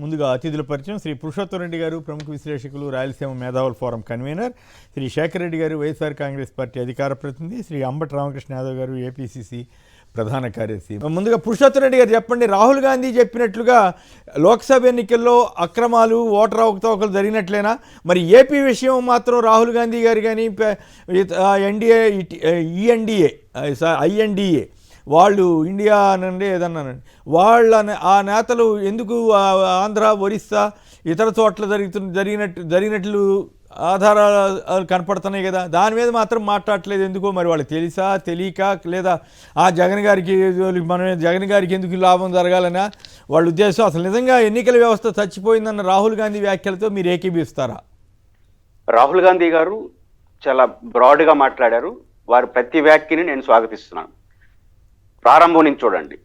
ముందుగా అతిథుల పరిచయం శ్రీ పురుషోత్తం రెడ్డి గారు, ప్రముఖ విశ్లేషకులు, రాయలసీమ మేధావుల ఫోరం కన్వీనర్, శ్రీ శేఖర్ రెడ్డి గారు, వైఎస్ఆర్ కాంగ్రెస్ పార్టీ అధికార ప్రతినిధి, శ్రీ అంబటి రామకృష్ణ యాదవ్ గారు, ఏపీసీసీ ప్రధాన కార్యదర్శి. ముందుగా పురుషోత్తం రెడ్డి గారు చెప్పండి, రాహుల్ గాంధీ చెప్పినట్లుగా లోక్సభ ఎన్నికల్లో అక్రమాలు, ఓటర్ అవకతవకలు జరిగినట్లేనా? మరి ఏపీ విషయం మాత్రం రాహుల్ గాంధీ గారు కానీ ఐఎన్డిఏ వాళ్ళు ఇండియా అనండి ఏదన్నానండి, వాళ్ళ ఆ నేతలు ఎందుకు ఆంధ్ర, ఒరిస్సా ఇతర చోట్ల జరిగినట్లు ఆధారాలు కనపడుతున్నాయి కదా, దాని మీద మాత్రం మాట్లాడట్లేదు ఎందుకో? మరి వాళ్ళకి తెలుసా, తెలియక, లేదా జగన్ గారికి ఎందుకు లాభం జరగాలనా వాళ్ళ ఉద్దేశం? అసలు నిజంగా ఎన్నికల వ్యవస్థ చచ్చిపోయిందన్న రాహుల్ గాంధీ వ్యాఖ్యలతో మీరు ఏకీభవిస్తారా? రాహుల్ గాంధీ గారు చాలా బ్రాడ్గా మాట్లాడారు. వారి ప్రతి వ్యాఖ్యని నేను స్వాగతిస్తున్నాను. ప్రారంభం నుంచి చూడండి,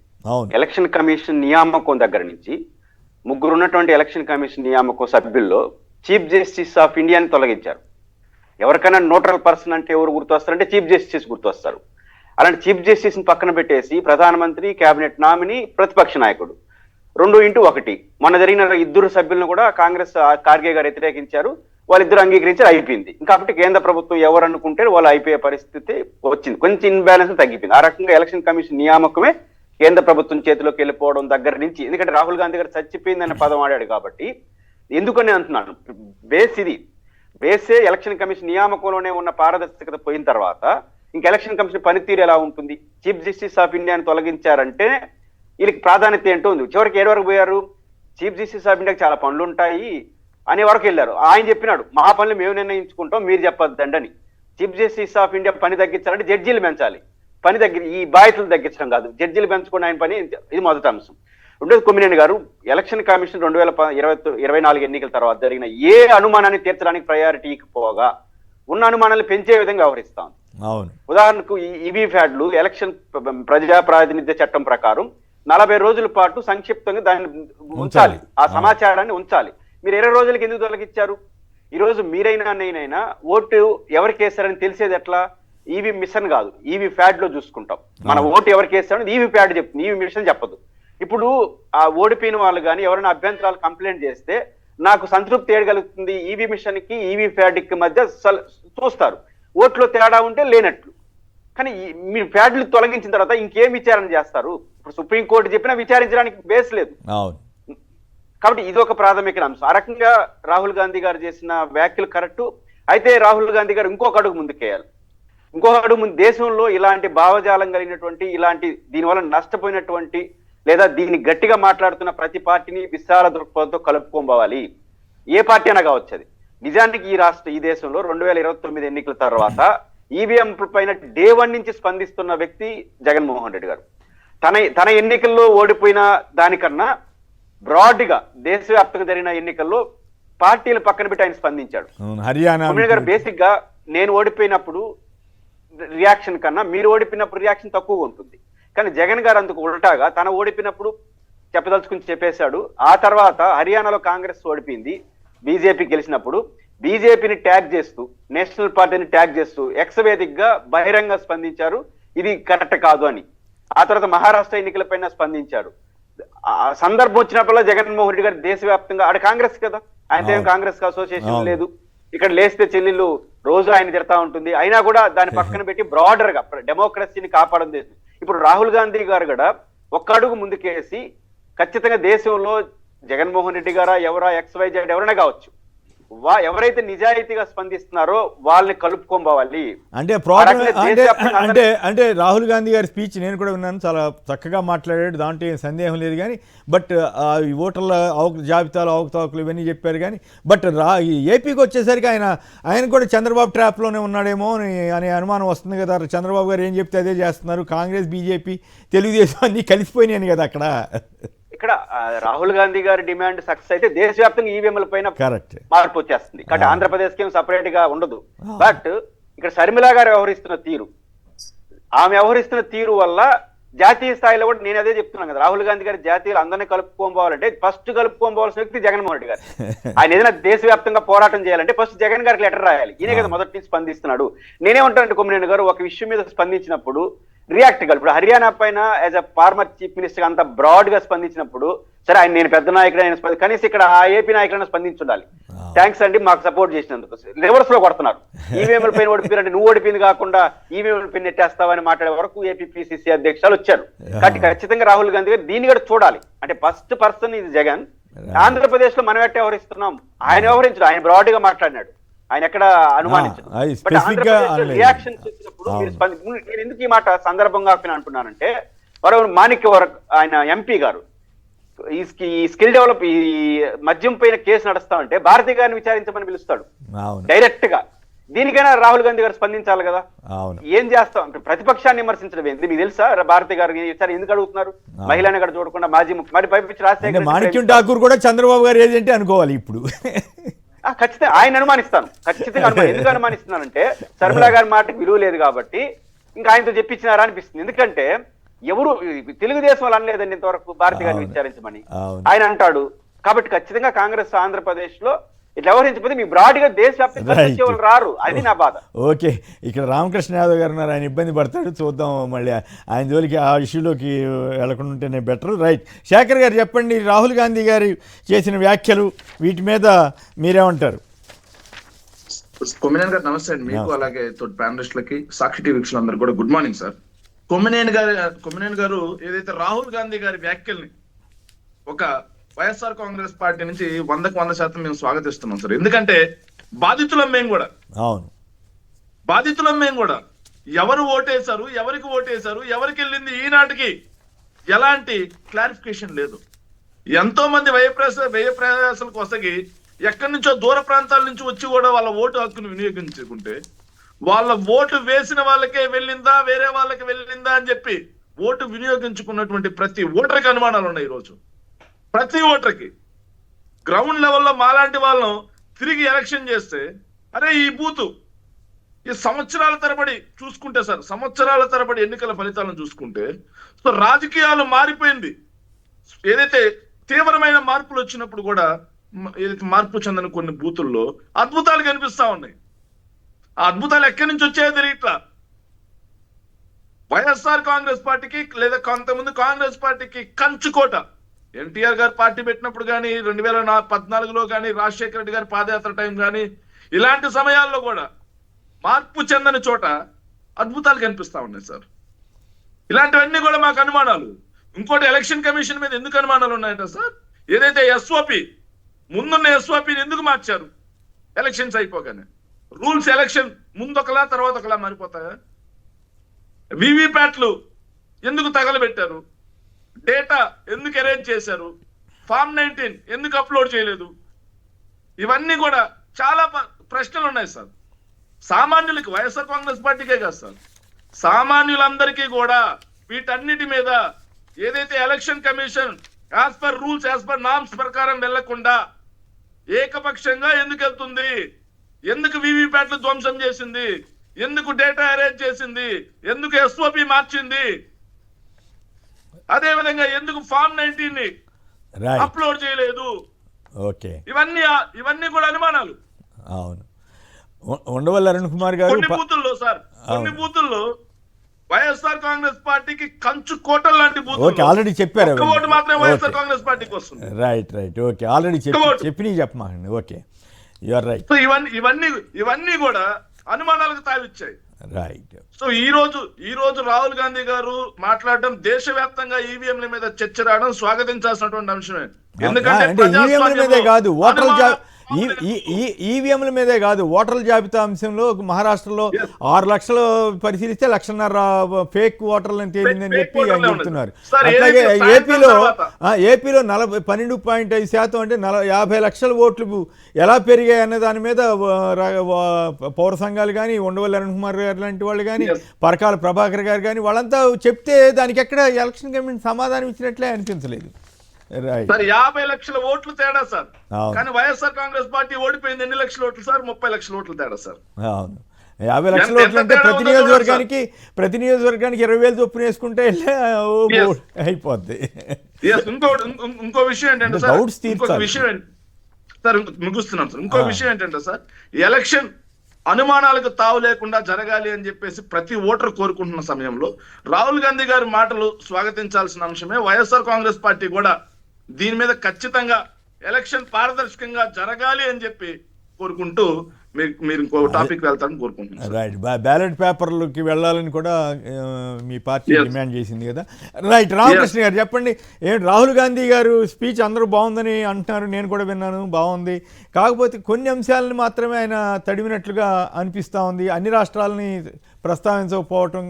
ఎలక్షన్ కమిషన్ నియామకం దగ్గర నుంచి ముగ్గురు ఉన్నటువంటి ఎలక్షన్ కమిషన్ నియామకం సభ్యుల్లో చీఫ్ జస్టిస్ ఆఫ్ ఇండియాని తొలగించారు. ఎవరికైనా న్యూట్రల్ పర్సన్ అంటే ఎవరు గుర్తొస్తారంటే చీఫ్ జస్టిస్ గుర్తొస్తారు. అలాంటి చీఫ్ జస్టిస్ని పక్కన పెట్టేసి ప్రధానమంత్రి, కేబినెట్ నామినీ, ప్రతిపక్ష నాయకుడు 2-1. మొన్న జరిగిన ఇద్దరు సభ్యులను కూడా కాంగ్రెస్ ఖార్గే గారు వ్యతిరేకించారు. వాళ్ళిద్దరు అంగీకరించారు, అయిపోయింది. కాబట్టి కేంద్ర ప్రభుత్వం ఎవరు అనుకుంటే వాళ్ళు అయిపోయే పరిస్థితి వచ్చింది. కొంచెం ఇన్బ్యాలెన్స్ తగ్గిపోయింది. ఆ రకంగా ఎలక్షన్ కమిషన్ నియామకమే కేంద్ర ప్రభుత్వం చేతిలోకి వెళ్ళిపోవడం దగ్గర నుంచి, ఎందుకంటే రాహుల్ గాంధీ గారు చచ్చిపోయిందనే పదం ఆడాడు కాబట్టి, ఎందుకని అంటున్నాను, బేసే ఎలక్షన్ కమిషన్ నియామకంలోనే ఉన్న పారదర్శకత పోయిన తర్వాత ఇంక ఎలక్షన్ కమిషన్ పనితీరు ఎలా ఉంటుంది? చీఫ్ జస్టిస్ ఆఫ్ ఇండియాని తొలగించారంటే వీళ్ళకి ప్రాధాన్యత ఏంటో ఉంది. చివరికి ఏడు వరకు పోయారు, చీఫ్ జస్టిస్ ఆఫ్ ఇండియాకి చాలా పనులు ఉంటాయి అనే వరకు వెళ్ళారు. ఆయన చెప్పినాడు, మా పనులు మేము నిర్ణయించుకుంటాం, మీరు చెప్పొద్దండి అని. చీఫ్ జస్టిస్ ఆఫ్ ఇండియా పని తగ్గించాలంటే జడ్జీలు పెంచాలి, ఈ బాధ్యతలు తగ్గించడం కాదు, జడ్జీలు పెంచుకుని ఆయన పని. ఇది మొదటి అంశం. రెండోది, కొమ్మినేని గారు ఎలక్షన్ కమిషన్ 2024 ఎన్నికల తర్వాత జరిగిన ఏ అనుమానాన్ని తీర్చడానికి ప్రయారిటీకి పోగా ఉన్న అనుమానాలు పెంచే విధంగా వ్యవహరిస్తాం. ఉదాహరణకు ఈవీ ఫ్యాడ్లు ఎలక్షన్ ప్రజా ప్రాతినిధ్య చట్టం ప్రకారం 40 రోజుల పాటు సంక్షిప్తంగా దాన్ని ఉంచాలి, ఆ సమాచారాన్ని ఉంచాలి. మీరు 20 రోజులకి ఎందుకు తొలగించారు? ఈరోజు మీరైనా నేనైనా ఓటు ఎవరికి వేస్తారని తెలిసేది ఎట్లా? ఈవీ మిషన్ కాదు, ఈవీ ఫ్యాడ్ లో చూసుకుంటాం. మన ఓటు ఎవరికి వేస్తారని ఈవీ ఫ్యాడ్ చెప్తుంది, ఈవీ మిషన్ చెప్పదు. ఇప్పుడు ఆ ఓడిపోయిన వాళ్ళు కానీ ఎవరైనా అభ్యంతరాలు కంప్లైంట్ చేస్తే నాకు సంతృప్తి ఏడగలుగుతుంది, ఈవీ మిషన్ కి ఈవీ ఫ్యాడ్ కి మధ్య చూస్తారు. ఓట్లో తేడా ఉంటే లేనట్లు. కానీ మీరు ఫ్యాడ్లు తొలగించిన తర్వాత ఇంకేం విచారణ చేస్తారు? ఇప్పుడు సుప్రీంకోర్టు చెప్పినా విచారించడానికి బేస్ లేదు. కాబట్టి ఇది ఒక ప్రాథమిక అంశం. ఆ రకంగా రాహుల్ గాంధీ గారు చేసిన వ్యాఖ్యలు కరెక్టు. అయితే రాహుల్ గాంధీ గారు ఇంకొక అడుగు ముందుకేయాలి. దేశంలో ఇలాంటి భావజాలం కలిగినటువంటి, ఇలాంటి దీనివల్ల నష్టపోయినటువంటి లేదా దీన్ని గట్టిగా మాట్లాడుతున్న ప్రతి పార్టీని విశాల దృక్పథంతో కలుపుకోవాలి. ఏ పార్టీ అయినా కావచ్చు. అది నిజానికి ఈ దేశంలో 2029 ఎన్నికల తర్వాత ఈవీఎం పైన డే 1 నుంచి స్పందిస్తున్న వ్యక్తి జగన్మోహన్ రెడ్డి గారు. తన ఎన్నికల్లో ఓడిపోయిన దానికన్నా బ్రాడ్ గా దేశవ్యాప్తంగా జరిగిన ఎన్నికల్లో పార్టీలు పక్కన పెట్టి ఆయన స్పందించాడు. గారు బేసిక్ గా నేను ఓడిపోయినప్పుడు రియాక్షన్ కన్నా మీరు ఓడిపోయినప్పుడు రియాక్షన్ తక్కువగా ఉంటుంది. కానీ జగన్ గారు అందుకు ఉల్టాగా తన ఓడిపోయినప్పుడు చెప్పదలుచుకుని చెప్పేశాడు. ఆ తర్వాత హర్యానాలో కాంగ్రెస్ ఓడిపోయింది, బీజేపీ గెలిచినప్పుడు బీజేపీని ట్యాగ్ చేస్తూ, నేషనల్ పార్టీని ట్యాగ్ చేస్తూ ఎక్స్ వేదికగా బహిరంగ స్పందించారు, ఇది కరెక్ట్ కాదు అని. ఆ తర్వాత మహారాష్ట్ర ఎన్నికలపైన స్పందించారు. సందర్భం వచ్చినప్పుడల్లా జగన్మోహన్ రెడ్డి గారు దేశవ్యాప్తంగా, ఆడ కాంగ్రెస్ కదా, ఆయనతో ఏం కాంగ్రెస్ అసోసియేషన్ లేదు, ఇక్కడ లేస్తే చెల్లెళ్ళు రోజు ఆయన తిడతా ఉంటుంది, అయినా కూడా దాన్ని పక్కన పెట్టి బ్రాడర్ గా డెమోక్రసీని కాపాడడం చేస్తుంది. ఇప్పుడు రాహుల్ గాంధీ గారు కూడా ఒక్క అడుగు ముందుకేసి ఖచ్చితంగా దేశంలో జగన్మోహన్ రెడ్డి గారా ఎవరా XYZ ఎవరైనా కావచ్చు, ఎవరైతే నిజాయితీగా స్పందిస్తున్నారో వాళ్ళని కలుపుకొని పోవాలి. అంటే రాహుల్ గాంధీ గారి స్పీచ్ నేను కూడా విన్నాను, చాలా చక్కగా మాట్లాడాడు, దాంట్లో ఏం సందేహం లేదు. కానీ బట్ ఈ ఓటర్ల జాబితాలు అవకతవకలు ఇవన్నీ చెప్పారు. కానీ బట్ ఏపీకి వచ్చేసరికి ఆయన కూడా చంద్రబాబు ట్రాప్లోనే ఉన్నాడేమో అనే అనుమానం వస్తుంది కదా. చంద్రబాబు గారు ఏం చెప్తే అదే చేస్తున్నారు, కాంగ్రెస్, బీజేపీ, తెలుగుదేశం అన్నీ కలిసిపోయినాయి కదా అక్కడ. ఇక్కడ రాహుల్ గాంధీ గారి డిమాండ్ సక్సెస్ అయితే దేశవ్యాప్తంగా ఈవీఎంల పైన మార్పు వచ్చేస్తుంది. కాబట్టి ఆంధ్రప్రదేశ్ కి సపరేట్ గా ఉండదు. బట్ ఇక్కడ షర్మిల గారు ఆమె వ్యవహరిస్తున్న తీరు వల్ల జాతీయ స్థాయిలో కూడా నేను అదే చెప్తున్నాను కదా, రాహుల్ గాంధీ గారి జాతీయులు అందరినీ కలుపుకోవాలంటే ఫస్ట్ కలుపుకోవాల్సిన వ్యక్తి జగన్మోహన్ రెడ్డి గారు. ఆయన ఏదైనా దేశవ్యాప్తంగా పోరాటం చేయాలంటే ఫస్ట్ జగన్ గారికి లెటర్ రాయాలి. ఈయనే కదా మొదటి నుంచి స్పందిస్తున్నాడు. నేనేమంటానంటే కొమ్మినేని గారు ఒక విషయం మీద స్పందించినప్పుడు రియాక్ట్ కాదు. ఇప్పుడు హర్యానా పైన as a former chief minister అంత బ్రాడ్ గా స్పందించినప్పుడు, సరే ఆయన నేను పెద్ద నాయకుడు ఆయన కనీసం ఇక్కడ ఆ ఏపీ నాయకులైనా స్పందించుండాలి. థ్యాంక్స్ అండి మాకు సపోర్ట్ చేసినందుకు. రివర్స్ లో కొడుతున్నారు. ఈవీఎంల పైన ఓడిపోయారంటే నువ్వు ఓడిపోయింది కాకుండా ఈవీఎంల పైన నెట్టేస్తావని మాట్లాడే వరకు ఏపీ పిసిసి అధ్యక్షులు వచ్చారు. కాబట్టి ఖచ్చితంగా రాహుల్ గాంధీ గారు దీన్ని కూడా చూడాలి. అంటే ఫస్ట్ పర్సన్ ఇది జగన్. ఆంధ్రప్రదేశ్ లో మనం ఎట్లా వ్యవహరిస్తున్నాం, ఆయన వ్యవహరించడు, ఆయన బ్రాడ్ గా మాట్లాడినాడు, ఆయన ఎక్కడ అనుమానించడు. బట్ ఆంధ్రప్రదేశ్ రియాక్షన్స్ వచ్చినప్పుడు నేను ఎందుకు ఈ మాట సందర్భంగా అంటున్నానంటే, మాణిక్య వరకు ఆయన ఎంపీ గారు ఈ స్కిల్ డెవలప్ ఈ మద్యం పైన కేసు నడుస్తామంటే భారతీ గారిని విచారించమని పిలుస్తాడు డైరెక్ట్ గా. దీనికైనా రాహుల్ గాంధీ గారు స్పందించాలి కదా. ఏం చేస్తాం, ప్రతిపక్షాన్ని విమర్శించడం ఏంటి మీకు తెలుసా? భారతీ గారు ఎందుకు అడుగుతున్నారు? మహిళని కూడా చూడకుండా మాజీ మరి పైపించి రాజశేఖర్ మాణిక్యం ఠాకూర్ కూడా చంద్రబాబు గారు ఏజెంటే అనుకోవాలి ఇప్పుడు. ఖచ్చితంగా ఆయన అనుమానిస్తాను, ఖచ్చితంగా ఎందుకు అనుమానిస్తున్నానంటే శర్మిల గారి మాటకి విలువ లేదు కాబట్టి ఇంకా ఆయనతో చెప్పించినారా అనిపిస్తుంది. ఎందుకంటే ఎవరు తెలుగుదేశం వాళ్ళు అనలేదండి ఇంతవరకు భారతీ గారిని విచారించమని ఆయన అంటాడు. కాబట్టి ఖచ్చితంగా కాంగ్రెస్ ఆంధ్రప్రదేశ్ లో ఇట్లా వ్యవహరించకపోతే మీ బ్రాడ్ గా దేశవ్యాప్తంగా రారు, అది నా బాధ. ఓకే, ఇక్కడ రామకృష్ణ యాదవ్ గారు ఉన్నారు, ఆయన ఇబ్బంది పడతాడు, చూద్దాం మళ్ళీ ఆయన జోలికి ఆ ఇష్యూలోకి వెళ్లకుండా ఉంటేనే బెటర్. రైట్, శేఖర్ గారు చెప్పండి, రాహుల్ గాంధీ గారు చేసిన వ్యాఖ్యలు వీటి మీద మీరేమంటారు? కొమ్మినేని గారు నమస్తే అండి మీకు, అలాగే తోటి ప్యానలిస్టులకి, సాక్షి టీవీ వీక్షకులందరూ కూడా గుడ్ మార్నింగ్ సార్. కొమ్మినేని గారు ఏదైతే రాహుల్ గాంధీ గారి వ్యాఖ్యల్ని ఒక వైఎస్ఆర్ కాంగ్రెస్ పార్టీ నుంచి 100% మేము స్వాగతిస్తున్నాం సార్. ఎందుకంటే బాధితులం మేము కూడా ఎవరు ఓటేశారు, ఎవరికి ఓటేశారు, ఎవరికి వెళ్ళింది ఈనాటికి ఎలాంటి క్లారిఫికేషన్ లేదు. ఎంతో మంది వ్యయ ప్రయాసాలకు వసగి ఎక్కడి నుంచో దూర ప్రాంతాల నుంచి వచ్చి కూడా వాళ్ళ ఓటు హక్కును వినియోగించుకుంటే, వాళ్ళ ఓటు వేసిన వాళ్ళకే వెళ్ళిందా వేరే వాళ్ళకి వెళ్ళిందా అని చెప్పి ఓటు వినియోగించుకున్నటువంటి ప్రతి ఓటర్కి అనుమానాలు ఉన్నాయి. ఈరోజు ప్రతి ఓటర్కి గ్రౌండ్ లెవెల్లో మాలాంటి వాళ్ళను తిరిగి ఎలక్షన్ చేస్తే, అరే ఈ బూతు ఈ సంవత్సరాల తరబడి చూసుకుంటే సార్, సంవత్సరాల తరబడి ఎన్నికల ఫలితాలను చూసుకుంటే, సో రాజకీయాలు మారిపోయింది. ఏదైతే తీవ్రమైన మార్పులు వచ్చినప్పుడు కూడా ఏదైతే మార్పు చెందిన కొన్ని బూతుల్లో అద్భుతాలు కనిపిస్తా ఉన్నాయి. ఆ అద్భుతాలు ఎక్కడి నుంచి వచ్చాయో తెలియట్లా. వైఎస్ఆర్ కాంగ్రెస్ పార్టీకి లేదా కొంతమంది కాంగ్రెస్ పార్టీకి కంచుకోట. ఎన్టీఆర్ గారు పార్టీ పెట్టినప్పుడు కానీ, 2014లో కానీ, రాజశేఖర రెడ్డి గారి పాదయాత్ర టైం కానీ, ఇలాంటి సమయాల్లో కూడా మార్పు చెందని చోట అద్భుతాలు కనిపిస్తా ఉన్నాయి సార్. ఇలాంటివన్నీ కూడా మాకు అనుమానాలు. ఇంకోటి, ఎలక్షన్ కమిషన్ మీద ఎందుకు అనుమానాలు ఉన్నాయంట సార్? ఏదైతే ఎస్ఓపి ముందున్న ఎస్ఓపిని ఎందుకు మార్చారు? ఎలక్షన్స్ అయిపోగానే రూల్స్ ఎలక్షన్ ముందు ఒకలా తర్వాత ఒకలా మారిపోతాయా? వివిప్యాట్లు ఎందుకు తగలబెట్టారు? డేటా ఎందుకు అరేంజ్ చేశారు? ఫామ్ 19 ఎందుకు అప్లోడ్ చేయలేదు? ఇవన్నీ కూడా చాలా ప్రశ్నలు ఉన్నాయి సార్. సామాన్యులకి, వైఎస్ఆర్ కాంగ్రెస్ పార్టీకే కాదు సార్, సామాన్యులందరికీ కూడా వీటన్నిటి మీద ఏదైతే election commission as per rules, as per norms ప్రకారం వెళ్లకుండా ఏకపక్షంగా ఎందుకు వెళ్తుంది? ఎందుకు వివిప్యాట్లు ధ్వంసం చేసింది? ఎందుకు డేటా అరేంజ్ చేసింది? ఎందుకు ఎస్ఓపి మార్చింది? అదే విధంగా ఎందుకు ఫామ్ 19ని అప్లోడ్ చేయలేదు? ఓకే, ఇవన్నీ కూడా అనుమానాలు. అవును, ఉండవల్లి అరుణ్ కుమార్ గారు కొన్ని బూతుల్లో సార్, కొన్ని బూతుల్లో వైఎస్ఆర్ కాంగ్రెస్ పార్టీకి కంచు కోటల్ లాంటి బూతులు ఆల్రెడీ చెప్పారు. ఓటు మాత్రమే వైఎస్ఆర్ కాంగ్రెస్ పార్టీకి వస్తుంది. రైట్, ఓకే, ఆల్రెడీ చెప్పినవి చెప్పమాకండి. Okay, you are right. So ఇవన్నీ కూడా అనుమానాలకు తావిచ్చాయి. రైట్. సో ఈ రోజు రాహుల్ గాంధీ గారు మాట్లాడడం, దేశవ్యాప్తంగా ఈవీఎంల మీద చర్చ రావడం స్వాగతించాల్సినటువంటి అంశమే. ఎందుకంటే ఈవీఎంల మీదే కాదు, ఓటర్ల జాబితా అంశంలో మహారాష్ట్రలో 6 లక్షలు పరిశీలిస్తే 1.5 ఫేక్ ఓటర్లను తేలిందని చెప్పి చెప్తున్నారు. అట్లాగే ఏపీలో 12.5% అంటే 50 లక్షల ఓట్లు ఎలా పెరిగాయి అన్న దాని మీద పౌర సంఘాలు కానీ, ఉండవల్లి అరుణ్ కుమార్ గారు లాంటి వాళ్ళు కానీ, పరకాల ప్రభాకర్ గారు కానీ వాళ్ళంతా చెప్తే దానికి ఎక్కడ ఎలక్షన్ కమిషన్ సమాధానం ఇచ్చినట్లే అనిపించలేదు. సార్ 50 లక్షల ఓట్లు తేడా సార్. కానీ వైఎస్ఆర్ కాంగ్రెస్ పార్టీ ఓడిపోయింది ఎన్ని లక్షల ఓట్లు సార్? 30 లక్షల ఓట్లు తేడా సార్. అవును, 50 లక్షల ఓట్లు అంటే ప్రతి నియోజకవర్గానికి 20,000 చొప్పున వేసుకుంటే అయిపోద్ది. ఇంకో విషయం ఏంటంటే సార్, ముగిస్తున్నాం సార్. ఇంకో విషయం ఏంటంటే సార్, అనుమానాలకు తావు లేకుండా జరగాలి అని చెప్పేసి ప్రతి ఓటర్ కోరుకుంటున్న సమయంలో రాహుల్ గాంధీ గారి మాటలు స్వాగతించాల్సిన అంశమే. వైఎస్ఆర్ కాంగ్రెస్ పార్టీ కూడా దీని మీద ఖచ్చితంగా ఎలక్షన్ పారదర్శకంగా జరగాలి అని చెప్పి కోరుకుంటూ మీరు ఇంకో టాపిక్ వెళ్తారని కోరుకుంటున్నాను. రైట్, బ్యాలెట్ పేపర్లకి వెళ్ళాలని కూడా మీ పార్టీ డిమాండ్ చేసింది కదా. రైట్, రామకృష్ణ గారు చెప్పండి, ఏంటి రాహుల్ గాంధీ గారు స్పీచ్ అందరూ బాగుందని అంటున్నారు, నేను కూడా విన్నాను, బాగుంది. కాకపోతే కొన్ని అంశాలను మాత్రమే ఆయన తడిమినట్లుగా అనిపిస్తూ ఉంది. అన్ని రాష్ట్రాలని ప్రస్తావించకపోవటం,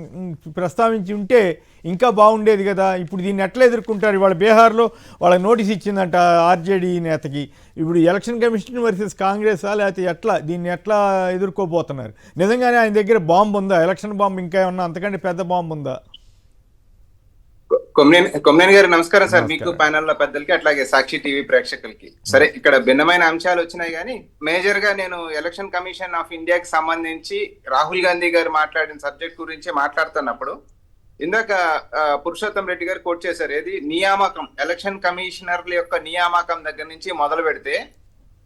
ప్రస్తావించి ఉంటే ఇంకా బాగుండేది కదా. ఇప్పుడు దీన్ని ఎట్లా ఎదుర్కొంటారు? ఇవాళ బీహార్లో వాళ్ళకి నోటీస్ ఇచ్చిందంట ఆర్జేడీ నేతకి. ఇప్పుడు ఎలక్షన్ కమిషన్ వర్సెస్ కాంగ్రెసా, లేకపోతే ఎట్లా దీన్ని ఎట్లా ఎదుర్కోబోతున్నారు? నిజంగానే ఆయన దగ్గర బాంబు ఉందా? ఎలక్షన్ బాంబు ఇంకా ఏమన్నా అంతకంటే పెద్ద బాంబు ఉందా? కొమ్మినేని గారు నమస్కారం సార్, మీకు ప్యానెల్లో పెద్దలకి అట్లాగే సాక్షి టీవీ ప్రేక్షకులకి. సరే, ఇక్కడ భిన్నమైన అంశాలు వచ్చినాయి కానీ మేజర్ గా నేను ఎలక్షన్ కమిషన్ ఆఫ్ ఇండియాకి సంబంధించి రాహుల్ గాంధీ గారు మాట్లాడిన సబ్జెక్ట్ గురించి మాట్లాడుతున్నప్పుడు ఇందాక పురుషోత్తం రెడ్డి గారు కోట్ చేశారు. ఏది నియామకం, ఎలక్షన్ కమిషనర్ల యొక్క నియామకం దగ్గర నుంచి మొదలు పెడితే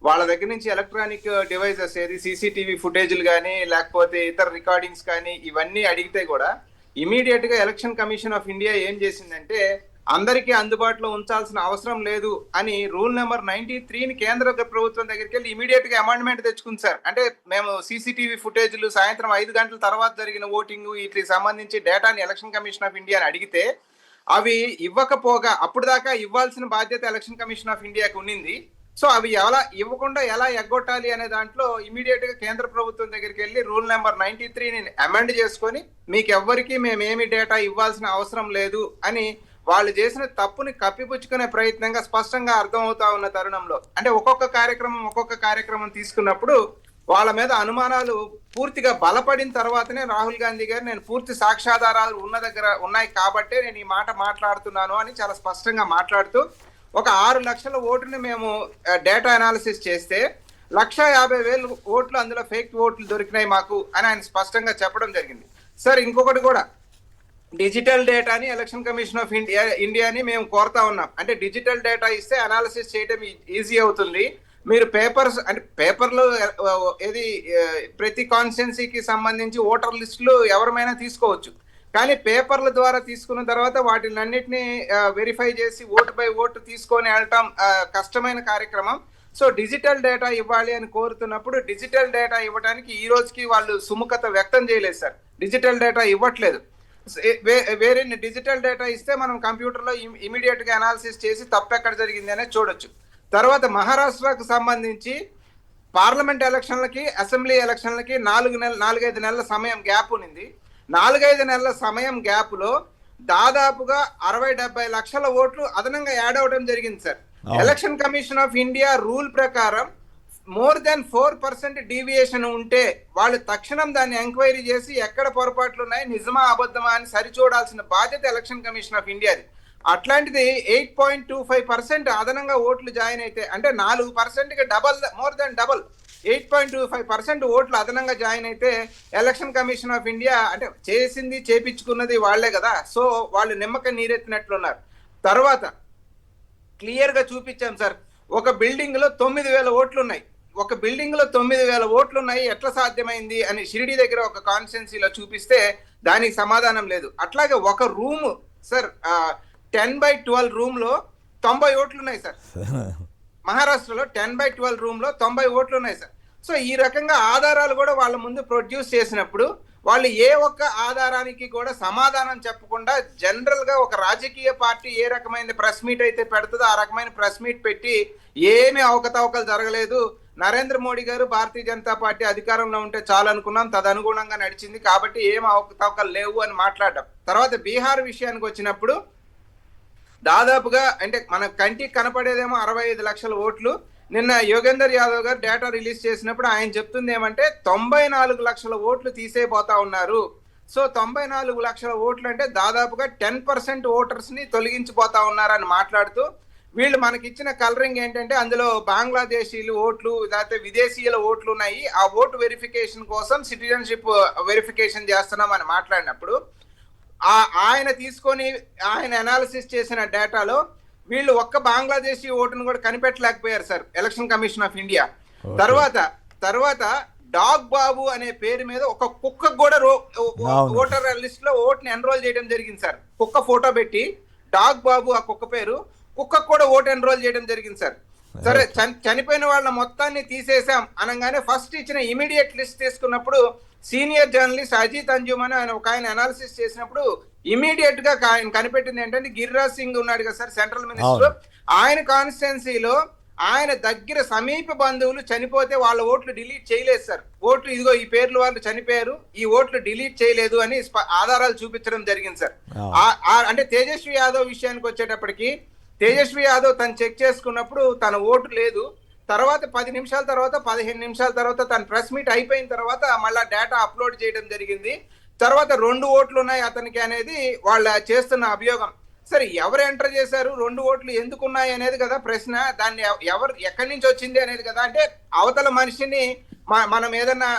వాళ్ళ దగ్గర నుంచి ఎలక్ట్రానిక్ డివైజెస్, ఏది సీసీటీవీ ఫుటేజ్లు కానీ లేకపోతే ఇతర రికార్డింగ్స్ కానీ ఇవన్నీ అడిగితే కూడా ఇమీడియట్ గా ఎలక్షన్ కమిషన్ ఆఫ్ ఇండియా ఏం చేసిందంటే అందరికీ అందుబాటులో ఉంచాల్సిన అవసరం లేదు అని రూల్ నెంబర్ 93ని కేంద్ర ప్రభుత్వం దగ్గరికి వెళ్ళి ఇమీడియట్ గా అమెండ్మెంట్ తెచ్చుకుంది సార్. అంటే మేము సీసీటీవీ ఫుటేజ్లు సాయంత్రం 5 గంటల తర్వాత జరిగిన ఓటింగ్ వీటికి సంబంధించి డేటాని ఎలక్షన్ కమిషన్ ఆఫ్ ఇండియాని అడిగితే అవి ఇవ్వకపోగా అప్పుడు దాకా ఇవ్వాల్సిన బాధ్యత ఎలక్షన్ కమిషన్ ఆఫ్ ఇండియాకి ఉన్నింది. సో అవి ఎలా ఇవ్వకుండా ఎలా ఎగ్గొట్టాలి అనే దాంట్లో ఇమీడియట్ గా కేంద్ర ప్రభుత్వం దగ్గరికి వెళ్ళి రూల్ నెంబర్ 93ని అమెండ్ చేసుకొని మీకు ఎవ్వరికి మేమేమి డేటా ఇవ్వాల్సిన అవసరం లేదు అని వాళ్ళు చేసిన తప్పుని కప్పిపుచ్చుకునే ప్రయత్నంగా స్పష్టంగా అర్థమవుతా ఉన్న తరుణంలో, అంటే ఒక్కొక్క కార్యక్రమం తీసుకున్నప్పుడు వాళ్ళ మీద అనుమానాలు పూర్తిగా బలపడిన తర్వాతనే రాహుల్ గాంధీ గారు నేను పూర్తి సాక్ష్యాధారాలు ఉన్నాయి కాబట్టే నేను ఈ మాట మాట్లాడుతున్నాను అని చాలా స్పష్టంగా మాట్లాడుతూ ఒక 6 లక్షల ఓటుని మేము డేటా అనాలిసిస్ చేస్తే 150,000 ఓట్లు అందులో ఫేక్ ఓట్లు దొరికినాయి మాకు అని ఆయన స్పష్టంగా చెప్పడం జరిగింది. సార్, ఇంకొకటి కూడా డిజిటల్ డేటాని ఎలక్షన్ కమిషన్ ఆఫ్ ఇండియాని మేము కోరుతా ఉన్నాం. అంటే డిజిటల్ డేటా ఇస్తే అనాలిసిస్ చేయడం ఈజీ అవుతుంది. మీరు పేపర్స్ అంటే పేపర్లు ఏది ప్రతి కాన్స్టిట్యున్సీకి సంబంధించి ఓటర్ లిస్టులు ఎవరమైనా తీసుకోవచ్చు, కానీ పేపర్ల ద్వారా తీసుకున్న తర్వాత వాటిని అన్నిటినీ వెరిఫై చేసి ఓటు బై ఓటు తీసుకొని వెళ్ళటం కష్టమైన కార్యక్రమం. సో డిజిటల్ డేటా ఇవ్వాలి అని కోరుతున్నప్పుడు డిజిటల్ డేటా ఇవ్వడానికి ఈ రోజుకి వాళ్ళు సుముఖత వ్యక్తం చేయలేదు సార్. డిజిటల్ డేటా ఇవ్వట్లేదు. వేరే డిజిటల్ డేటా ఇస్తే మనం కంప్యూటర్లో ఇమీడియట్ గా అనాలిసిస్ చేసి తప్పెక్కడ జరిగింది అనేది చూడొచ్చు. తర్వాత మహారాష్ట్రకు సంబంధించి పార్లమెంట్ ఎలక్షన్లకి అసెంబ్లీ ఎలక్షన్లకి 4-5 నెలల సమయం గ్యాప్ ఉంది. 4-5 నెలల సమయం గ్యాప్ లో దాదాపుగా 60-70 లక్షల ఓట్లు అదనంగా యాడ్ అవడం జరిగింది sir. Election commission of India rule ప్రకారం మోర్ దెన్ 4% డీవియేషన్ ఉంటే వాళ్ళు తక్షణం దాన్ని ఎంక్వైరీ చేసి ఎక్కడ పొరపాట్లు ఉన్నాయి, నిజమా అబద్ధమా అని సరిచూడాల్సిన బాధ్యత ఎలక్షన్ కమిషన్ ఆఫ్ ఇండియాది. అట్లాంటిది 8.25% అదనంగా ఓట్లు జాయిన్ అయితే, అంటే 4%కి మోర్ దెన్ డబల్ 8.25% ఓట్లు అదనంగా జాయిన్ అయితే ఎలక్షన్ కమిషన్ ఆఫ్ ఇండియా అంటే చేసింది చేపించుకున్నది వాళ్లే కదా, సో వాళ్ళు నిమ్మక నీరెత్తినట్లున్నారు. తర్వాత క్లియర్ గా చూపించాం సార్, ఒక బిల్డింగ్ లో 9,000 ఓట్లు ఉన్నాయి. ఒక బిల్డింగ్ లో 9,000 ఓట్లు ఉన్నాయి, ఎట్లా సాధ్యమైంది అని షిరిడి దగ్గర ఒక కాన్స్టిట్యున్సీలో చూపిస్తే దానికి సమాధానం లేదు. అట్లాగే ఒక రూమ్ సార్ 10/12 రూమ్ లో 90 ఓట్లు ఉన్నాయి సార్. మహారాష్ట్రలో 10/12 రూమ్ లో 90 ఓట్లు ఉన్నాయి సార్. సో ఈ రకంగా ఆధారాలు కూడా వాళ్ళ ముందు ప్రొడ్యూస్ చేసినప్పుడు వాళ్ళు ఏ ఒక్క ఆధారానికి కూడా సమాధానం చెప్పకుండా జనరల్ గా ఒక రాజకీయ పార్టీ ఏ రకమైన ప్రెస్ మీట్ అయితే పెడుతుందో ఆ రకమైన ప్రెస్ మీట్ పెట్టి ఏమి అవకతవకలు జరగలేదు, నరేంద్ర మోడీ గారు భారతీయ జనతా పార్టీ అధికారంలో ఉంటే చాలు అనుకున్నాం, తదనుగుణంగా నడిచింది కాబట్టి ఏం అవకతవకలు లేవు అని మాట్లాడడం. తర్వాత బీహార్ విషయానికి వచ్చినప్పుడు దాదాపుగా అంటే మన కంటికి కనపడేదేమో 65 లక్షల ఓట్లు. నిన్న యోగేందర్ యాదవ్ గారు డేటా రిలీజ్ చేసినప్పుడు ఆయన చెప్తుంది ఏమంటే 94 లక్షల ఓట్లు తీసేపోతా ఉన్నారు. సో 94 లక్షల ఓట్లు అంటే దాదాపుగా 10% ఓటర్స్ ని తొలగించిపోతా ఉన్నారని మాట్లాడుతూ వీళ్ళు మనకి ఇచ్చిన కలరింగ్ ఏంటంటే అందులో బంగ్లాదేశీలు ఓట్లు లేకపోతే విదేశీయుల ఓట్లు ఉన్నాయి, ఆ ఓటు వెరిఫికేషన్ కోసం సిటిజన్షిప్ వెరిఫికేషన్ చేస్తున్నామని మాట్లాడినప్పుడు ఆయన తీసుకొని ఆయన అనాలిసిస్ చేసిన డేటాలో వీళ్ళు ఒక్క బంగ్లాదేశీ ఓటును కూడా కనిపెట్టలేకపోయారు sir election commission of India. తర్వాత డాగ్ బాబు అనే పేరు మీద ఒక కుక్క కూడా ఓటర్ లిస్ట్ లో ఓట్ని ఎన్రోల్ చేయడం జరిగింది సార్. కుక్క ఫోటో పెట్టి డాగ్ బాబు ఆ కుక్క పేరు, కుక్కకు కూడా ఓటు ఎన్రోల్ చేయడం జరిగింది సార్. సరే చనిపోయిన వాళ్ళ మొత్తాన్ని తీసేసాం అనగానే ఫస్ట్ ఇచ్చిన ఇమీడియట్ లిస్ట్ తీసుకున్నప్పుడు సీనియర్ జర్నలిస్ట్ అజిత్ అంజుమ్ అని ఆయన అనాలిసిస్ చేసినప్పుడు ఇమీడియట్ గా ఆయన కనిపెట్టింది ఏంటంటే గిరిరాజ్ సింగ్ ఉన్నాడు కదా సార్ సెంట్రల్ మినిస్టర్, ఆయన కాన్స్టిట్యున్సీలో ఆయన దగ్గర సమీప బంధువులు చనిపోతే వాళ్ళ ఓట్లు డిలీట్ చేయలేదు సార్. ఓట్లు ఇదిగో ఈ పేర్లు వాళ్ళు చనిపోయారు, ఈ ఓట్లు డిలీట్ చేయలేదు అని ఆధారాలు చూపించడం జరిగింది సార్. అంటే తేజస్వి యాదవ్ విషయానికి వచ్చేటప్పటికి తేజస్వి యాదవ్ తను చెక్ చేసుకున్నప్పుడు తన ఓటు లేదు. తర్వాత 10 నిమిషాల తర్వాత 15 నిమిషాల తర్వాత తన ప్రెస్ మీట్ అయిపోయిన తర్వాత మళ్ళా డేటా అప్లోడ్ చేయడం జరిగింది. తర్వాత 2 ఓట్లు ఉన్నాయి అతనికి అనేది వాళ్ళ చేస్తున్న అభియోగం. సరే ఎవరు ఎంటర్ చేశారు, 2 ఓట్లు ఎందుకు ఉన్నాయి అనేది కదా ప్రశ్న. దాన్ని ఎవరు ఎక్కడి నుంచి వచ్చింది అనేది కదా. అంటే అవతల మనిషిని మనం ఏదన్నా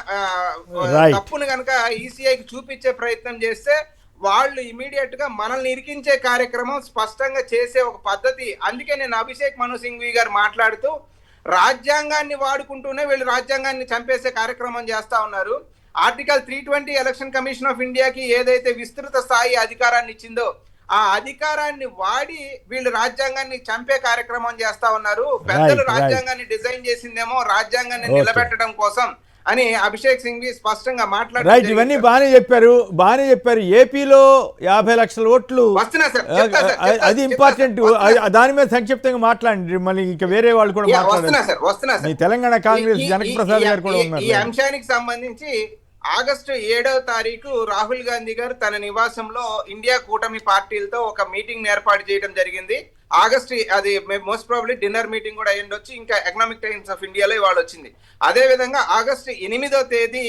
తప్పును కనుక ఈసీఐకి చూపించే ప్రయత్నం చేస్తే వాళ్ళు ఇమీడియట్ గా మనల్ని ఇరికించే కార్యక్రమం స్పష్టంగా చేసే ఒక పద్ధతి. అందుకే నేను అభిషేక్ మను సింఘ్వి గారు మాట్లాడుతూ రాజ్యాంగాన్ని వాడుకుంటూనే వీళ్ళు రాజ్యాంగాన్ని చంపేసే కార్యక్రమం చేస్తా ఉన్నారు. ఆర్టికల్ 320 ఎలక్షన్ కమిషన్ ఆఫ్ ఇండియాకి ఏదైతే విస్తృత స్థాయి అధికారాన్ని ఇచ్చిందో ఆ అధికారాన్ని వాడి వీళ్ళు రాజ్యాంగాన్ని చంపే కార్యక్రమం చేస్తా ఉన్నారు. పెద్దలు రాజ్యాంగాన్ని డిజైన్ చేసిందేమో రాజ్యాంగాన్ని నిలబెట్టడం కోసం అని అభిషేక్ సింఘ్వి స్పష్టంగా మాట్లాడారు. ఇవన్నీ బాగానే చెప్పారు. ఏపీలో 50 లక్షల ఓట్లు అది ఇంపార్టెంట్. దాని మీద సంక్షిప్తంగా మాట్లాడండి, మళ్ళీ ఇంకా వేరే వాళ్ళు కూడా మాట్లాడారు. తెలంగాణ కాంగ్రెస్ జనక్ ప్రసాద్ గారు కూడా ఉన్నారు. ఈ అంశానికి సంబంధించి ఆగస్టు 7వ తారీఖు రాహుల్ గాంధీ గారు తన నివాసంలో ఇండియా కూటమి పార్టీలతో ఒక మీటింగ్ ఏర్పాటు చేయడం జరిగింది. ఆగస్టు అది మోస్ట్ ప్రాబబ్లీ డిన్నర్ మీటింగ్ కూడా అయ్యుండొచ్చు. ఇంకా ఎకనామిక్ టైమ్స్ ఆఫ్ ఇండియాలో ఇవాళ వచ్చింది. అదే విధంగా ఆగస్టు 8వ తేదీ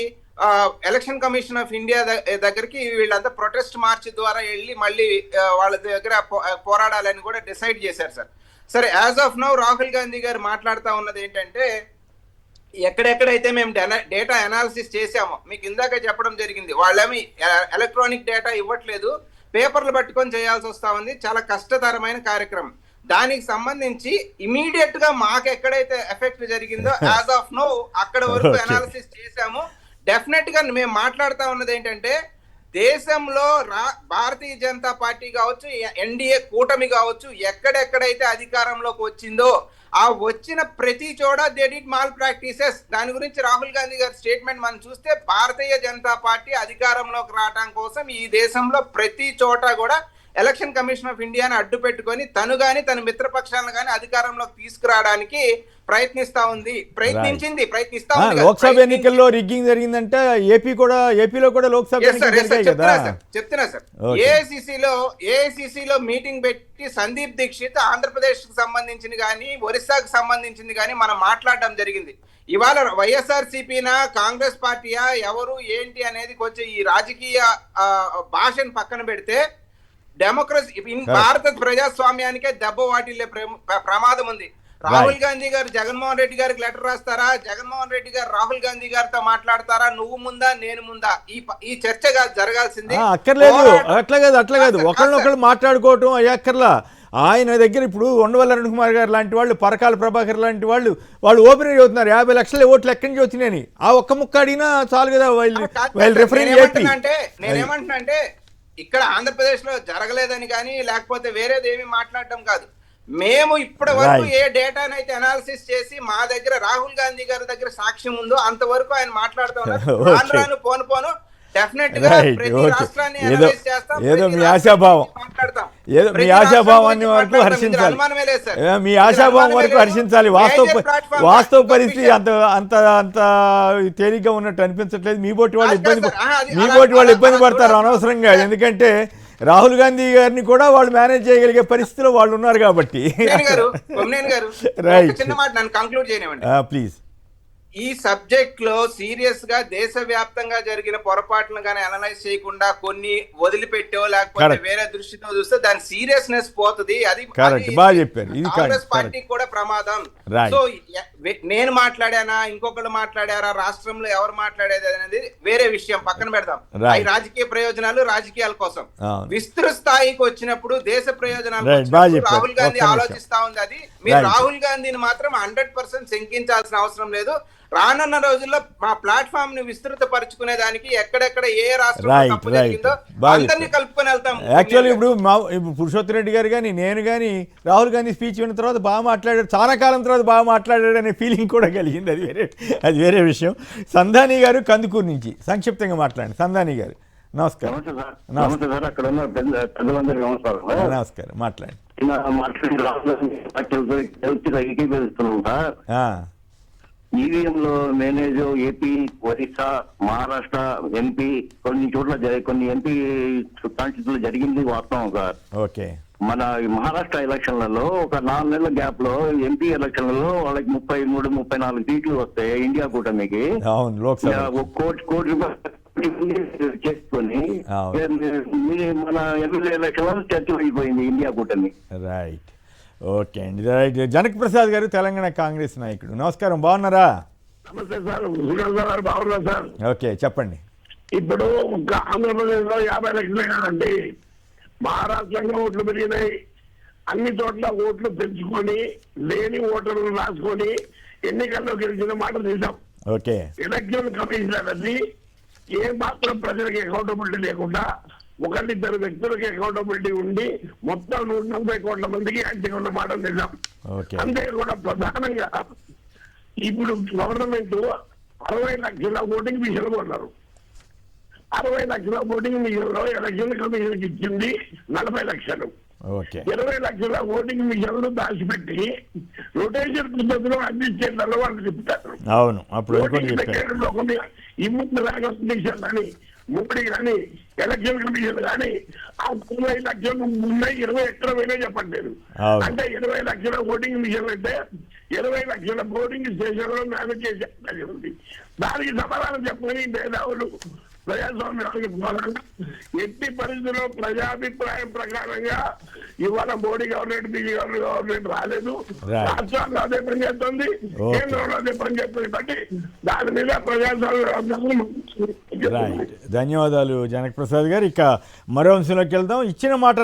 ఎలక్షన్ కమిషన్ ఆఫ్ ఇండియా దగ్గరికి వీళ్ళంతా ప్రొటెస్ట్ మార్చ్ ద్వారా వెళ్ళి మళ్ళీ వాళ్ళ దగ్గర పోరాడాలని కూడా డిసైడ్ చేశారు సార్. సరే as of now Rahul Gandhi గారు మాట్లాడుతూ ఉన్నది ఏంటంటే ఎక్కడెక్కడైతే మేము డేటా అనాలిసిస్ చేసామో మీకు ఇందాక చెప్పడం జరిగింది, వాళ్ళేమి ఎలక్ట్రానిక్ డేటా ఇవ్వట్లేదు, పేపర్లు పట్టుకొని చేయాల్సి వస్తా ఉంది. చాలా కష్టతరమైన కార్యక్రమం. దానికి సంబంధించి ఇమీడియట్ గా మాకు ఎక్కడైతే ఎఫెక్ట్ జరిగిందో యాజ్ ఆఫ్ నో అక్కడ వరకు అనాలిసిస్ చేశాము. డెఫినెట్ గా మేము మాట్లాడుతా ఉన్నది ఏంటంటే దేశంలో భారతీయ జనతా పార్టీ కావచ్చు, ఎన్డీఏ కూటమి కావచ్చు, ఎక్కడెక్కడైతే అధికారంలోకి వచ్చిందో ఆ వచ్చిన ప్రతి చోట దే డిడ్ మాల్ ప్రాక్టీసెస్. దాని గురించి రాహుల్ గాంధీ గారి స్టేట్మెంట్ మనం చూస్తే భారతీయ జనతా పార్టీ అధికారంలోకి రావడం కోసం ఈ దేశంలో ప్రతి చోట కూడా ఎలక్షన్ కమిషన్ ఆఫ్ ఇండియాని అడ్డు పెట్టుకొని తను గాని తన మిత్రపక్షాలను గాని అధికారంలోకి తీసుకురావడానికి ప్రయత్నించింది. లోక్సభ ఎన్నికల్లో రిగ్గింగ్ జరిగిందంటే ఏపీలో కూడా లోక్సభ చెప్తున్నా సార్. ఏఐసిసిలో మీటింగ్ పెట్టి సందీప్ దీక్షిత్ ఆంధ్రప్రదేశ్ కి సంబంధించింది కానీ ఒరిస్సాకు సంబంధించింది కానీ మనం మాట్లాడడం జరిగింది. ఇవాళ వైఎస్ఆర్సీపీనా కాంగ్రెస్ పార్టీయా ఎవరు ఏంటి అనేది కొంచెం ఈ రాజకీయ భాషను పక్కన పెడితే డెమోక్రసీ భారత ప్రజాస్వామ్యానికే దెబ్బ వాటిల్లే ప్రమాదం ఉంది. రాహుల్ గాంధీ గారు జగన్మోహన్ రెడ్డి గారికి లెటర్ రాస్తారా, జగన్మోహన్ రెడ్డి గారు రాహుల్ గాంధీ గారితో మాట్లాడతారా, నువ్వు ముందా నేను ముందా, ఈ చర్చ జరగాల్సింది. అట్లా కాదు ఒకళ్ళనొకళ్ళు మాట్లాడుకోవటం అయ్యక్కర్లా. ఆయన దగ్గర ఇప్పుడు ఉండవల్లి అరుణ్ కుమార్ గారు లాంటి వాళ్ళు, పరకాల ప్రభాకర్ లాంటి వాళ్ళు ఓపెన్ అవుతున్నారు 50 లక్షల ఓట్లు ఎక్కడి నుంచి వచ్చినాయని. ఆ ఒక్క ముక్క అడిగినా చాలు కదా. నేనేమంటున్నా ఇక్కడ ఆంధ్రప్రదేశ్ లో జరగలేదని కానీ లేకపోతే వేరేది ఏమి మాట్లాడడం కాదు. మేము ఇప్పటి వరకు ఏ డేటానైతే అనాలిసిస్ చేసి మా దగ్గర రాహుల్ గాంధీ గారి దగ్గర సాక్ష్యం ఉందో అంతవరకు ఆయన మాట్లాడుతూ ఉన్నారు. పోను డెఫినెట్ గా ప్రతి రాష్ట్రాన్ని అనలైజ్ చేస్తాం. ఏదో మీ ఆశాభావాన్ని వరకు హర్షించాలి. మీ ఆశాభావం వరకు హర్షించాలి. వాస్తవ పరిస్థితి అంత తేలిగ్గా ఉన్నట్టు అనిపించట్లేదు. మీ బోటి వాళ్ళు ఇబ్బంది పడతారు అనవసరంగా. ఎందుకంటే రాహుల్ గాంధీ గారిని కూడా వాళ్ళు మేనేజ్ చేయగలిగే పరిస్థితిలో వాళ్ళు ఉన్నారు కాబట్టి. ప్లీజ్ ఈ సబ్జెక్ట్ లో సీరియస్ గా దేశవ్యాప్తంగా జరిగిన పొరపాట్లను కానీ అనలైజ్ చేయకుండా కొన్ని వదిలిపెట్టో లేకపోతే వేరే దృష్టితో చూస్తే దాని సీరియస్నెస్ పోతుంది. అది కాంగ్రెస్ పార్టీకి కూడా ప్రమాదం. Right. సో నేను మాట్లాడానా, ఇంకొకళ్ళు మాట్లాడారా, రాష్ట్రంలో ఎవరు మాట్లాడేది అనేది వేరే విషయం, పక్కన పెడదాం. Right. అవి రాజకీయ ప్రయోజనాలు, రాజకీయాల కోసం. అవును. విస్తృత స్థాయికి వచ్చినప్పుడు, దేశ ప్రయోజనాలు Right. బాగా చెప్పారు. రాహుల్ గాంధీ ఒక్క నిమిషం. ఆలోచిస్తా ఉంది. అది మీరు Right. రాహుల్ గాంధీని మాత్రం 100% శంకించాల్సిన అవసరం లేదు. రానున్న రోజుల్లో మా ప్లాట్ఫామ్ ని విస్తృత పరుచుకునే దానికి ఎక్కడెక్కడ ఏ రాష్ట్రంలో Right, తప్పు right. జరిగిందో బాగా అందరినీ కలుపుకొని వెళ్తాం. యాక్చువల్లీ ఇప్పుడు పురుషోత్తమ రెడ్డి గారు కానీ నేను కానీ రాహుల్ గాంధీ స్పీచ్ విన్న తర్వాత బాగా మాట్లాడాడు, చాలా కాలం తర్వాత బాగా మాట్లాడాడు అనే ఫీలింగ్ కూడా కలిగింది. అది వేరే విషయం. సంధాని గారు కందుకూరు నుంచి సంక్షిప్తంగా మాట్లాడండి. సంధాని గారు నమస్కారం. నమస్తే సార్. అక్కడ ఉన్న పెద్దలందరికీ నమస్కారం. నమస్కారం, మాట్లాడండి. మాట్లాడి రాష్ట్రంలో ఏకీభవిస్తున్నాం సార్. ఈవీఎంలో manage AP, Orissa, Maharashtra, MP కొన్ని చోట్ల కొన్ని ఎంపీ కాన్స్టిట్యూన్సీలో జరిగింది వాస్తవం సార్. ఓకే. మన మహారాష్ట్ర ఎలక్షన్లలో ఒక 4 నెలల గ్యాప్ లో ఎంపీ ఎలక్షన్లలో వాళ్ళకి 33-34 సీట్లు వస్తాయి ఇండియా కూటమికి. అవును, లోక్సభ కోటి రూపాయలు చేసుకొని మన ఎమ్మెల్యే ఎలక్షన్ చర్చ అయిపోయింది ఇండియా కూటమి. రైట్. ఓకే అండి. రైట్. జనక్ ప్రసాద్ గారు తెలంగాణ కాంగ్రెస్ నాయకుడు, నమస్కారం. బాగున్నారా? నమస్తే సార్. గారు బాగున్నా సార్. ఓకే, చెప్పండి. ఇప్పుడు ఆంధ్రప్రదేశ్ లో 50 లక్షలే కాదండి, మహారాష్ట్రంలో ఓట్లు పెరిగినాయి. అన్ని చోట్ల ఓట్లు పెంచుకొని లేని ఓటర్లు రాసుకొని ఎన్నికల్లో గెలిచిన మాట నిజం. ఓకే. ఎలక్షన్ కమిషనర్ అది ఏ మాత్రం ప్రజలకు అకౌంటబిలిటీ లేకుండా 1-2 వ్యక్తులకు అకౌంటబిలిటీ ఉండి మొత్తం 140 కోట్ల మందికి అంచె ఉన్న మాట నిజం. అంతే కూడా ప్రధానంగా ఇప్పుడు గవర్నమెంట్ 60 లక్షల ఓటింగ్ మిషన్లు కొన్నారు. 60 లక్షల ఓటింగ్ మిషన్లో ఎలక్షన్ కమిషన్ ఇచ్చింది 40 లక్షలు. 20 లక్షల ఓటింగ్ మిషన్లు దాచిపెట్టి రొటేషన్ పద్ధతిలో అందించేందులో వాళ్ళు చెప్తారు. అవును, అప్పుడు ఇమ్మంది రాగమిషన్ కానీ ముప్పడి కానీ ఎలక్షన్ కమిషన్ కానీ ఆ 30 లక్షలు ఉన్నాయి. 20 ఎక్కడ పోయినా చెప్పట్లేదు. అంటే 20 లక్షల ఓటింగ్ మిషన్ అంటే 20 లక్షల ఓటింగ్ స్టేషన్ లో మేనేజ్ చేసే ఉంది. దానికి సమాధానం చెప్పని మేధావులు ప్రజాస్వామ్యానికి పోవాలన్నా ఎట్టి పరిస్థితుల్లో ప్రజాభిప్రాయం ప్రకారంగా ఇవాళ మోడీ గవర్నమెంట్, బీజేపీ గవర్నమెంట్ రాలేదు. రాష్ట్రాల్లో అదే పని చేస్తుంది, కేంద్రంలో అదే పని చేస్తుంది. బట్టి దాని మీద ప్రజాస్వామ్యం. ధన్యవాదాలు జనక్ ప్రసాద్ గారు. ఇక మరో అంశంలోకి వెళ్దాం. ఇచ్చిన మాట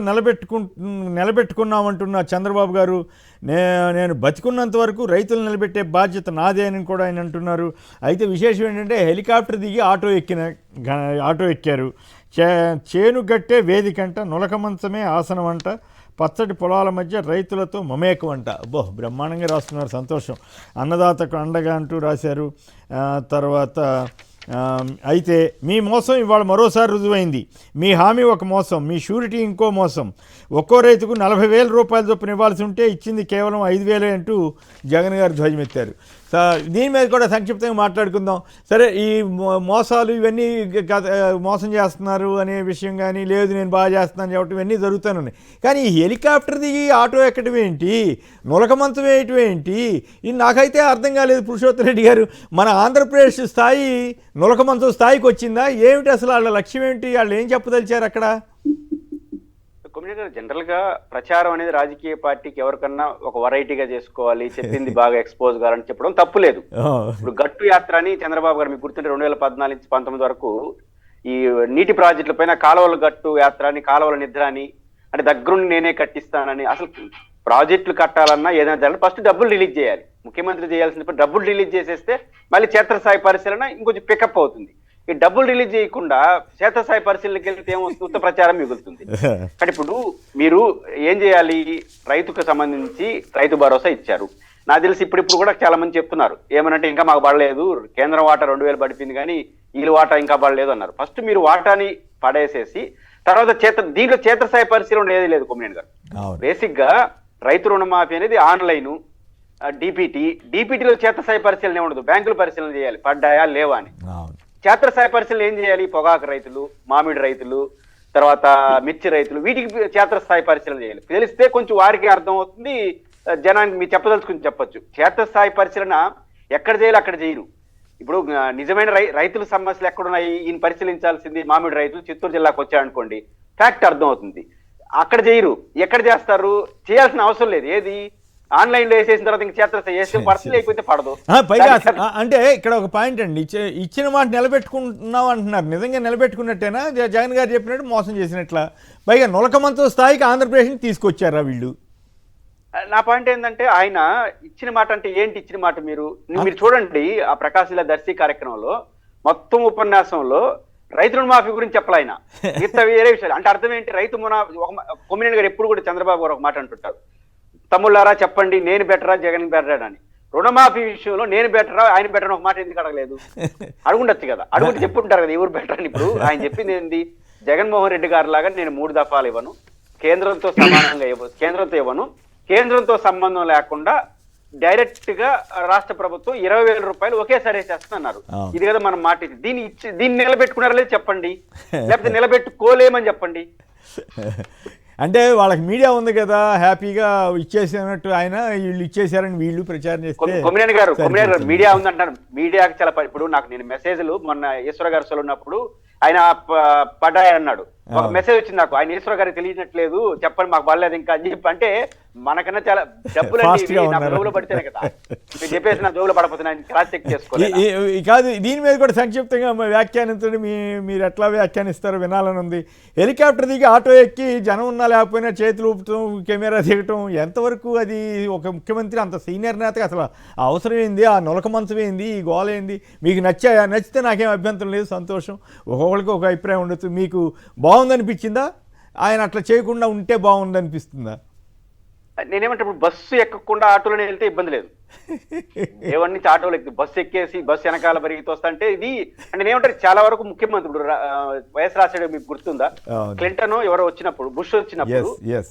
నిలబెట్టుకున్నామంటున్న చంద్రబాబు గారు, నేను బతికున్నంత వరకు రైతులు నిలబెట్టే బాధ్యత నాదే అని కూడా ఆయన అంటున్నారు. అయితే విశేషం ఏంటంటే హెలికాప్టర్ దిగి ఆటో ఎక్కారు. చేను గట్టే వేదికంట, నులక మంచమే ఆసనం అంట, పచ్చటి పొలాల మధ్య రైతులతో మమేకం అంట. బ్రహ్మాండంగా రాస్తున్నారు, సంతోషం. అన్నదాతకు అండగా అంటూ రాశారు. తర్వాత అయితే మీ మోసం ఇవాళ మరోసారి రుజువైంది. మీ హామీ ఒక మోసం, మీ షూరిటీ ఇంకో మోసం. ఒక్కో రైతుకు 40,000 రూపాయల చొప్పున ఇవ్వాల్సి ఉంటే ఇచ్చింది కేవలం 5,000 అంటూ జగన్ గారు ధ్వజమెత్తారు. దీని మీద కూడా సంక్షిప్తంగా మాట్లాడుకుందాం. సరే, ఈ మోసాలు ఇవన్నీ మోసం చేస్తున్నారు అనే విషయం కానీ, లేదు నేను బాగా చేస్తున్నాను చెప్పడం ఇవన్నీ జరుగుతూనే ఉన్నాయి. కానీ ఈ హెలికాప్టర్ దిగి ఆటో ఎక్కడం ఏంటి, నులక మంచం వేయటం ఏంటి, ఇది నాకైతే అర్థం కాలేదు. పురుషోత్తమ రెడ్డి గారు, మన ఆంధ్రప్రదేశ్ స్థాయి నులక మంచం స్థాయికి వచ్చిందా ఏమిటి? అసలు వాళ్ళ లక్ష్యం ఏంటి? వాళ్ళు ఏం చెప్పదలిచారు అక్కడ? జనరల్ గా ప్రచారం అనేది రాజకీయ పార్టీకి ఎవరికన్నా ఒక వెరైటీగా చేసుకోవాలి, చెప్పింది బాగా ఎక్స్పోజ్ కావాలని చెప్పడం తప్పులేదు. ఇప్పుడు గట్టు యాత్ర అని చంద్రబాబు గారు మీకు గుర్తుంటే 2014 నుంచి 19 వరకు ఈ నీటి ప్రాజెక్టుల పైన కాలువల గట్టు యాత్ర అని, కాలువల నిద్ర అని, అంటే దగ్గరుండి నేనే కట్టిస్తానని. అసలు ప్రాజెక్టులు కట్టాలన్నా ఏదైనా జరగాలి ఫస్ట్ డబ్బులు రిలీజ్ చేయాలి. ముఖ్యమంత్రి చేయాల్సిన డబ్బులు రిలీజ్ చేసేస్తే మళ్ళీ క్షేత్రస్థాయి పరిశీలన ఇంకొంచెం పికప్ అవుతుంది. ఈ డబ్బులు రిలీజ్ చేయకుండా క్షేత్రస్థాయి పరిశీలనకి వెళ్తే ఏమొస్తుంది? ప్రచారం మిగులుతుంది. కానీ ఇప్పుడు మీరు ఏం చేయాలి? రైతుకు సంబంధించి రైతు భరోసా ఇచ్చారు. నాకు తెలిసి ఇప్పుడు కూడా చాలా మంది చెప్తున్నారు ఏమనంటే ఇంకా మాకు పడలేదు, కేంద్రం వాటా 2,000 పడిపోయింది కానీ వీళ్ళు వాటా ఇంకా పడలేదు అన్నారు. ఫస్ట్ మీరు వాటాని పడేసేసి తర్వాత దీంట్లో క్షేత్రస్థాయి పరిశీలన ఏది లేదు. కొమ్మినేని గారు, బేసిక్ గా రైతు రుణమాఫీ అనేది ఆన్లైన్ డిపిటీలో క్షేత్రస్థాయి పరిశీలన ఉండదు. బ్యాంకులు పరిశీలన చేయాలి పడ్డాయా లేవా అని. క్షేత్రస్థాయి పరిశీలన ఏం చేయాలి? పొగాకు రైతులు, మామిడి రైతులు, తర్వాత మిర్చి రైతులు, వీటికి క్షేత్రస్థాయి పరిశీలన చేయాలి. తెలిస్తే కొంచెం వారికి అర్థం అవుతుంది, జనానికి మీరు చెప్పదలుచుకుని చెప్పొచ్చు. క్షేత్రస్థాయి పరిశీలన ఎక్కడ చేయాలి అక్కడ చేయరు. ఇప్పుడు నిజమైన రైతుల సమస్యలు ఎక్కడున్నాయి ఈయన పరిశీలించాల్సింది. మామిడి రైతులు చిత్తూరు జిల్లాకు వచ్చారనుకోండి, ఫ్యాక్ట్ అర్థం అవుతుంది. అక్కడ చేయరు. ఎక్కడ చేస్తారు? చేయాల్సిన అవసరం లేదు. ఏది ఆన్లైన్లో వేసేసిన తర్వాత ఇంక చేత వేస్తే పడుతుంది, లేకపోతే పడదు. పైగా అంటే ఇక్కడ ఒక పాయింట్ అండి, ఇచ్చిన మాట నిలబెట్టుకుంటున్నాం అంటున్నారు. నిజంగా నిలబెట్టుకున్నట్టేనా జగన్ గారు చెప్పినట్టు మోసం చేసినట్లా? పైగా నులకమంతో స్థాయికి ఆంధ్రప్రదేశ్ని తీసుకొచ్చారా వీళ్ళు? నా పాయింట్ ఏంటంటే ఆయన ఇచ్చిన మాట అంటే ఏంటి ఇచ్చిన మాట? మీరు చూడండి ఆ ప్రకాశ్ ఇలా దర్శి కార్యక్రమంలో మొత్తం ఉపన్యాసంలో రైతు రుణమాఫీ గురించి చెప్పాలి ఆయన. మిగతా వేరే విషయాలు అంటే అర్థం ఏంటి? రైతు కొమ్మినేని గారు ఎప్పుడు కూడా చంద్రబాబు గారు ఒక మాట అంటుంటారు, తమ్ముళ్ళారా చెప్పండి నేను బెటరా జగన్ బెటరా అని. రుణమాఫీ విషయంలో నేను బెటరా ఆయన బెటర్ ఒక మాట ఎందుకు అడగలేదు? అడుగుండొచ్చు కదా, అడుగుంటే చెప్పుంటారు కదా ఎవరు బెటర్ అని. ఇప్పుడు ఆయన చెప్పింది ఏంటి? జగన్మోహన్ రెడ్డి గారి లాగా నేను 3 దఫాలు ఇవ్వను, కేంద్రంతో సమానంగా కేంద్రంతో ఇవ్వను, కేంద్రంతో సంబంధం లేకుండా డైరెక్ట్ గా రాష్ట్ర ప్రభుత్వం 20,000 రూపాయలు ఒకేసారి వేసేస్తున్నారు. ఇది కదా మనం మాట. దీన్ని నిలబెట్టుకున్నారా లేదు చెప్పండి, లేకపోతే నిలబెట్టుకోలేమని చెప్పండి. అంటే వాళ్ళకి మీడియా ఉంది కదా, హ్యాపీగా ఇచ్చేసినట్టు ఆయన వీళ్ళు ఇచ్చేసారని వీళ్ళు ప్రచారం చేస్తే. కొమ్మినేని గారు మీడియా ఉందంటారు. మీడియాకి చాలా ఇప్పుడు నేను మెసేజ్లు మొన్న ఈశ్వర గారు అసలు ఉన్నప్పుడు ఆయన పడ్డాయి అన్నాడు. ఒక మెసేజ్ వచ్చింది నాకు, ఆయన ఈశ్వర గారికి తెలియట్లేదు చెప్పండి మాకు పడలేదు ఇంకా అని చెప్పి. అంటే మనకన్నా చాలా డబ్బులు నా జోబులో పడితేనే కదా మీరు చెప్పేసి నా జోబులో పడపోతున్నాయి క్రాస్ చెక్ చేసుకోవాలి కాదు. దీని మీద కూడా సంక్షిప్తంగా వ్యాఖ్యానించండి, మీరు ఎట్లా వ్యాఖ్యానిస్తారో వినాలని ఉంది. హెలికాప్టర్ దిగి ఆటో ఎక్కి జనం ఉన్నా లేకపోయినా చేతులు ఊపటం, కెమెరా దిగటం, ఎంతవరకు అది ఒక ముఖ్యమంత్రి అంత సీనియర్ నేతగా అసలు అవసరం ఏంది? ఆ నులక మంచం ఏంది? ఈ గోల ఏంది? మీకు నచ్చాయా? నచ్చితే నాకేం అభ్యంతరం లేదు, సంతోషం. ఒక్కొక్కరికి ఒక అభిప్రాయం ఉండొచ్చు. మీకు బాగుందనిపించిందా? ఆయన అట్లా చేయకుండా ఉంటే బాగుందనిపిస్తుందా? నేనేమంటే ఇప్పుడు బస్సు ఎక్కకుండా ఆటోలోనే వెళ్తే ఇబ్బంది లేదు. ఏవన్నీ ఆటోలు ఎక్కి బస్సు ఎక్కేసి బస్సు వెనకాల పరిగెత్తి వస్తా అంటే ఇది అంటే నేనేమంటారు చాలా వరకు ముఖ్యమంత్రి ఇప్పుడు వైఎస్ రాజశేఖర్ మీకు గుర్తుందా? క్లింటన్ ఎవరో వచ్చినప్పుడు, బుష్ వచ్చినప్పుడు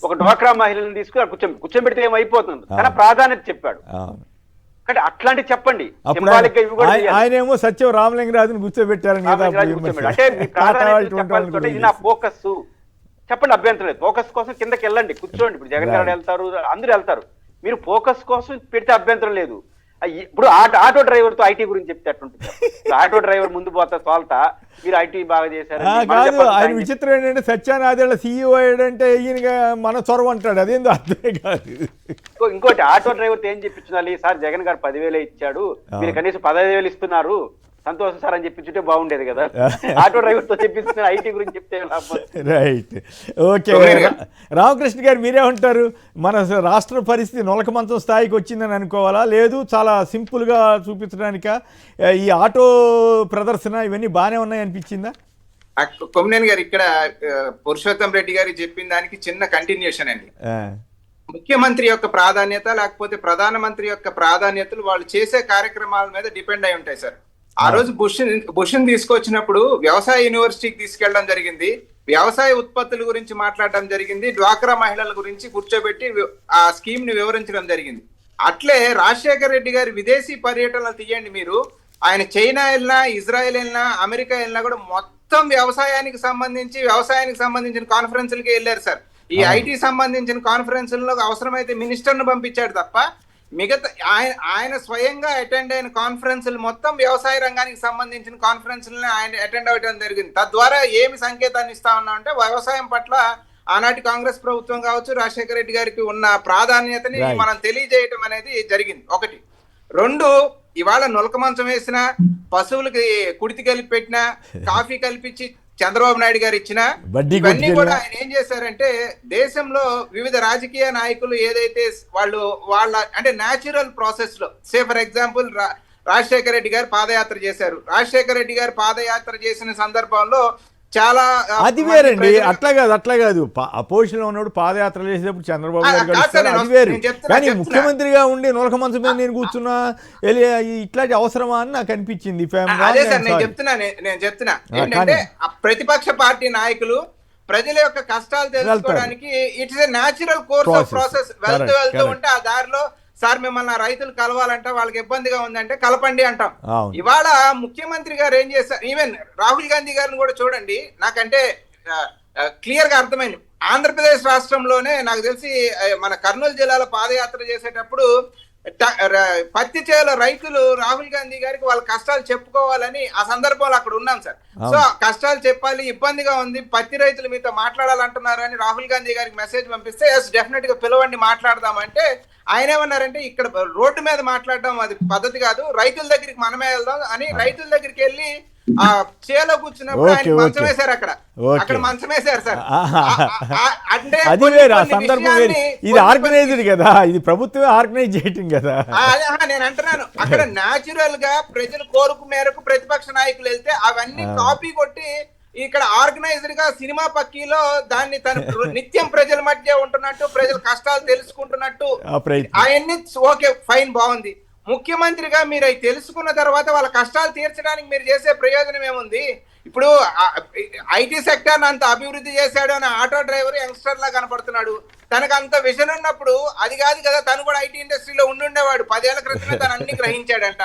ఒక డ్వాక్రా మహిళలను తీసుకుని కూర్చోబెడితే ఏమైపోతుంది తన ప్రాధాన్యత చెప్పాడు. అంటే అట్లాంటి చెప్పండి. ఆయనేమో సత్యం రామలింగరాజుని కూర్చోబెట్టారని అంటే మీ ప్రాధాన్యత ఇది నా ఫోకస్ చెప్పండి, అభ్యంతరం లేదు. ఫోకస్ కోసం కిందకి వెళ్ళండి, కూర్చోండి. ఇప్పుడు జగన్ గారు వెళ్తారు, అందరూ వెళ్తారు. మీరు ఫోకస్ కోసం పెడితే అభ్యంతరం లేదు. ఇప్పుడు ఆటో డ్రైవర్ తో ఐటీ గురించి చెప్తే అట్టుంటుంది. ఆటో డ్రైవర్ ముందు పోతా తోల్తా మీరు ఐటీ బాగా చేశారు. ఆయన విచిత్రం ఏంటంటే సత్యానాదేళ్ల సీఈఓ అయ్యాడంటే ఈయనగా మన చొరవ అంటాడు, అదేందో అర్థమే కాదు. ఇంకోటి ఆటో డ్రైవర్ తో ఏం చెప్పించాలి? సార్ జగన్ గారు 10,000 ఇచ్చాడు, మీరు కనీసం 15,000 ఇస్తున్నారు, సంతోషం సార్ అని చెప్పించుంటే బాగుండేది కదా. ఆటో డ్రైవర్ తో చెప్పించిన ఐటీ గురించి చెప్తే రైట్. ఓకే రామకృష్ణ గారు మీరే ఉంటారు, మన రాష్ట్ర పరిస్థితి నులక మంచం స్థాయికి వచ్చిందని అనుకోవాలా, లేదు చాలా సింపుల్గా చూపించడానిక ఈ ఆటో ప్రదర్శన ఇవన్నీ బాగానే ఉన్నాయి అనిపించిందా? కొమ్మినేని గారు ఇక్కడ పురుషోత్తం రెడ్డి గారు చెప్పిన దానికి చిన్న కంటిన్యూషన్ అండి. ముఖ్యమంత్రి యొక్క ప్రాధాన్యత లేకపోతే ప్రధానమంత్రి యొక్క ప్రాధాన్యతలు వాళ్ళు చేసే కార్యక్రమాల మీద డిపెండ్ అయి ఉంటాయి సార్. ఆ రోజు బుష్ని తీసుకొచ్చినప్పుడు వ్యవసాయ యూనివర్సిటీకి తీసుకెళ్లడం జరిగింది, వ్యవసాయ ఉత్పత్తుల గురించి మాట్లాడడం జరిగింది, డ్వాక్రా మహిళల గురించి కూర్చోబెట్టి ఆ స్కీమ్ ని వివరించడం జరిగింది. అట్లే రాజశేఖర రెడ్డి గారి విదేశీ పర్యటనలు తీయండి మీరు, ఆయన చైనా వెళ్ళినా, ఇజ్రాయెల్ వెళ్ళినా, అమెరికా వెళ్ళినా కూడా మొత్తం వ్యవసాయానికి సంబంధించిన కాన్ఫరెన్స్లకి వెళ్ళారు సార్. ఈ ఐటీ సంబంధించిన కాన్ఫరెన్స్లలో అవసరమైతే మినిస్టర్ను పంపించాడు తప్ప మిగతా ఆయన స్వయంగా అటెండ్ అయిన కాన్ఫరెన్స్లు మొత్తం వ్యవసాయ రంగానికి సంబంధించిన కాన్ఫరెన్స్లని ఆయన అటెండ్ అవ్వడం జరిగింది. తద్వారా ఏమి సంకేతాన్ని ఇస్తా ఉన్నా అంటే వ్యవసాయం పట్ల ఆనాటి కాంగ్రెస్ ప్రభుత్వం కావచ్చు, రాజశేఖర రెడ్డి గారికి ఉన్న ప్రాధాన్యతని మనం తెలియజేయటం అనేది జరిగింది. ఒకటి. రెండు, ఇవాళ నులక మంచం వేసిన, పశువులకి కుడితి కలిపి పెట్టిన, కాఫీ కల్పించి చంద్రబాబు నాయుడు గారు ఇచ్చిన ఇవన్నీ కూడా ఆయన ఏం చేశారంటే దేశంలో వివిధ రాజకీయ నాయకులు ఏదైతే వాళ్ళ అంటే న్యాచురల్ ప్రాసెస్ లో ఫర్ ఎగ్జాంపుల్ రాజశేఖర రెడ్డి గారు పాదయాత్ర చేశారు. రాజశేఖర రెడ్డి గారు పాదయాత్ర చేసిన సందర్భంలో చాలా అది వేరండి. అట్లా కాదు అపోజిషన్ లో ఉన్నప్పుడు పాదయాత్ర చేసేటప్పుడు చంద్రబాబు గారు అది వేరు. కానీ ముఖ్యమంత్రిగా ఉండి నులక మంచం మీద నేను కూర్చున్నా ఇట్లాంటి అవసరమా అని నాకు అనిపించింది. అదే సార్ నేను చెప్తున్నా ఏంటంటే ప్రతిపక్ష పార్టీ నాయకులు ప్రజల యొక్క కష్టాలు తెలుసుకోవడానికి it's a natural course of process. వెళ్తూ ఉంటే ఆ దారిలో సార్ మిమ్మల్ని రైతులు కలవాలంటే వాళ్ళకి ఇబ్బందిగా ఉందంటే కలపండి అంటాం. ఇవాళ ముఖ్యమంత్రి గారు ఏం చేస్తారు, ఈవెన్ రాహుల్ గాంధీ గారిని కూడా చూడండి, నాకంటే క్లియర్ గా అర్థమైంది. ఆంధ్రప్రదేశ్ రాష్ట్రంలోనే నాకు తెలిసి మన కర్నూలు జిల్లాలో పాదయాత్ర చేసేటప్పుడు పత్తి చేల రైతులు రాహుల్ గాంధీ గారికి వాళ్ళ కష్టాలు చెప్పుకోవాలని ఆ సందర్భంలో అక్కడ ఉన్నాం సార్. సో కష్టాలు చెప్పాలి, ఇబ్బందిగా ఉంది, పత్తి రైతులు మీతో మాట్లాడాలంటున్నారు అని రాహుల్ గాంధీ గారికి మెసేజ్ పంపిస్తే ఎస్ డెఫినెట్ గా పిలవండి మాట్లాడదామంటే ఆయన ఏమన్నారంటే ఇక్కడ రోడ్డు మీద మాట్లాడడం అది పద్ధతి కాదు, రైతుల దగ్గరికి మనమే వెళ్దాం అని రైతుల దగ్గరికి వెళ్ళి ఆ చేలో కూర్చున్నప్పుడు ఆయన మంచం వేశారు. అక్కడ మంచం వేశారు సార్. అంటే అది వేరే ఆ సందర్భం వేరే, ఇది ఆర్గనైజ్డ్ కదా, ఇది ప్రభుత్వమే ఆర్గనైజ్ చేయటం కదా. నేను అంటున్నాను, అక్కడ న్యాచురల్ గా ప్రజల కోరిక మేరకు ప్రతిపక్ష నాయకులు వెళ్తే అవన్నీ కాపీ కొట్టి ఇక్కడ ఆర్గనైజ్డ్ గా సినిమా పక్కీలో దాన్ని తన నిత్యం ప్రజల మధ్య ఉంటున్నట్టు, ప్రజల కష్టాలు తెలుసుకుంటున్నట్టు అవన్నీ ఓకే ఫైన్ బాగుంది. ముఖ్యమంత్రిగా మీరు అవి తెలుసుకున్న తర్వాత వాళ్ళ కష్టాలు తీర్చడానికి మీరు చేసే ప్రయోజనం ఏముంది? ఇప్పుడు ఐటీ సెక్టర్ అంత అభివృద్ధి చేశాడు అని ఆటో డ్రైవర్ యంగ్స్టర్ లా కనపడుతున్నాడు. తనకు అంత విజన్ ఉన్నప్పుడు అది కాదు కదా, తను కూడా ఐటీ ఇండస్ట్రీలో ఉండుండేవాడు. 10 ఏళ్ల క్రితమే తను అన్ని గ్రహించాడంట.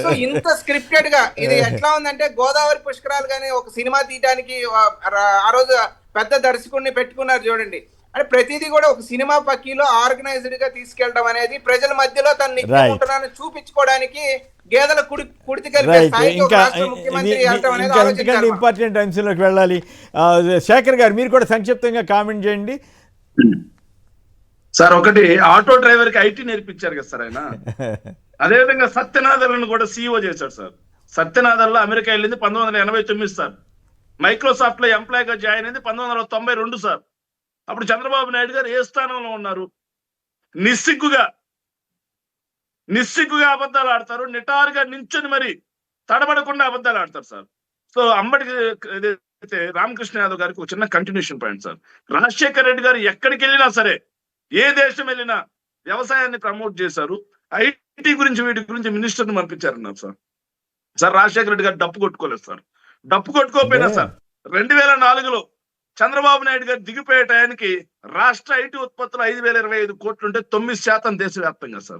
సో ఇంత స్క్రిప్టెడ్ గా ఇది ఎట్లా ఉందంటే, గోదావరి పుష్కరాలు కానీ ఒక సినిమా తీయడానికి ఆ రోజు పెద్ద దర్శకుడిని పెట్టుకున్నారు చూడండి. అంటే ప్రతిదీ కూడా ఒక సినిమా పక్కీలో ఆర్గనైజ్డ్ గా తీసుకెళ్ళడం అనేది ప్రజల మధ్యలో తను నిత్యం ఉంటున్నాను చూపించుకోవడానికి గేదెల కుడితి కలిపే స్థాయికి ఒక రాష్ట్ర ముఖ్యమంత్రి వెళ్ళడం అనేది ఆలోచించాలి. ఇంపార్టెంట్ అంశంలోకి వెళ్ళాలి. శేఖర్ గారు మీరు కూడా సంక్షిప్తంగా కామెంట్ చేయండి సార్. ఒకటి ఆటో డ్రైవర్ కి ఐటీ నేర్పించారు కదా సార్ ఆయన. అదేవిధంగా సత్యనాథన్ కూడా సీఈఓ చేశాడు సార్. సత్యనాథన్ లో అమెరికా వెళ్ళింది 1989 సార్. మైక్రోసాఫ్ట్ లో ఎంప్లాయ్ గా జాయిన్ అయింది 1992 సార్. అప్పుడు చంద్రబాబు నాయుడు గారు ఏ స్థానంలో ఉన్నారు? నిస్సిగ్గుగా అబద్ధాలు ఆడతారు, నిటారుగా నించొని మరి తడబడకుండా అబద్ధాలు ఆడతారు సార్. సో అంబటి రామకృష్ణ యాదవ్ గారికి ఒక చిన్న continuation point sir. Rajasekhar Reddy గారు ఎక్కడికి వెళ్ళినా సరే, ఏ దేశం వెళ్ళినా వ్యవసాయాన్ని ప్రమోట్ చేశారు. ఐటీ గురించి వీటి గురించి మినిస్టర్ని పంపించారన్నారు సార్. సార్ రాజశేఖర రెడ్డి గారు డప్పు కొట్టుకోలేదు సార్. డప్పు కొట్టుకోకపోయినా సార్ 2004లో చంద్రబాబు నాయుడు గారు దిగిపోయే టయానికి రాష్ట్ర ఐటీ ఉత్పత్తులు 5,025 కోట్లుంటే 9% దేశవ్యాప్తంగా సార్.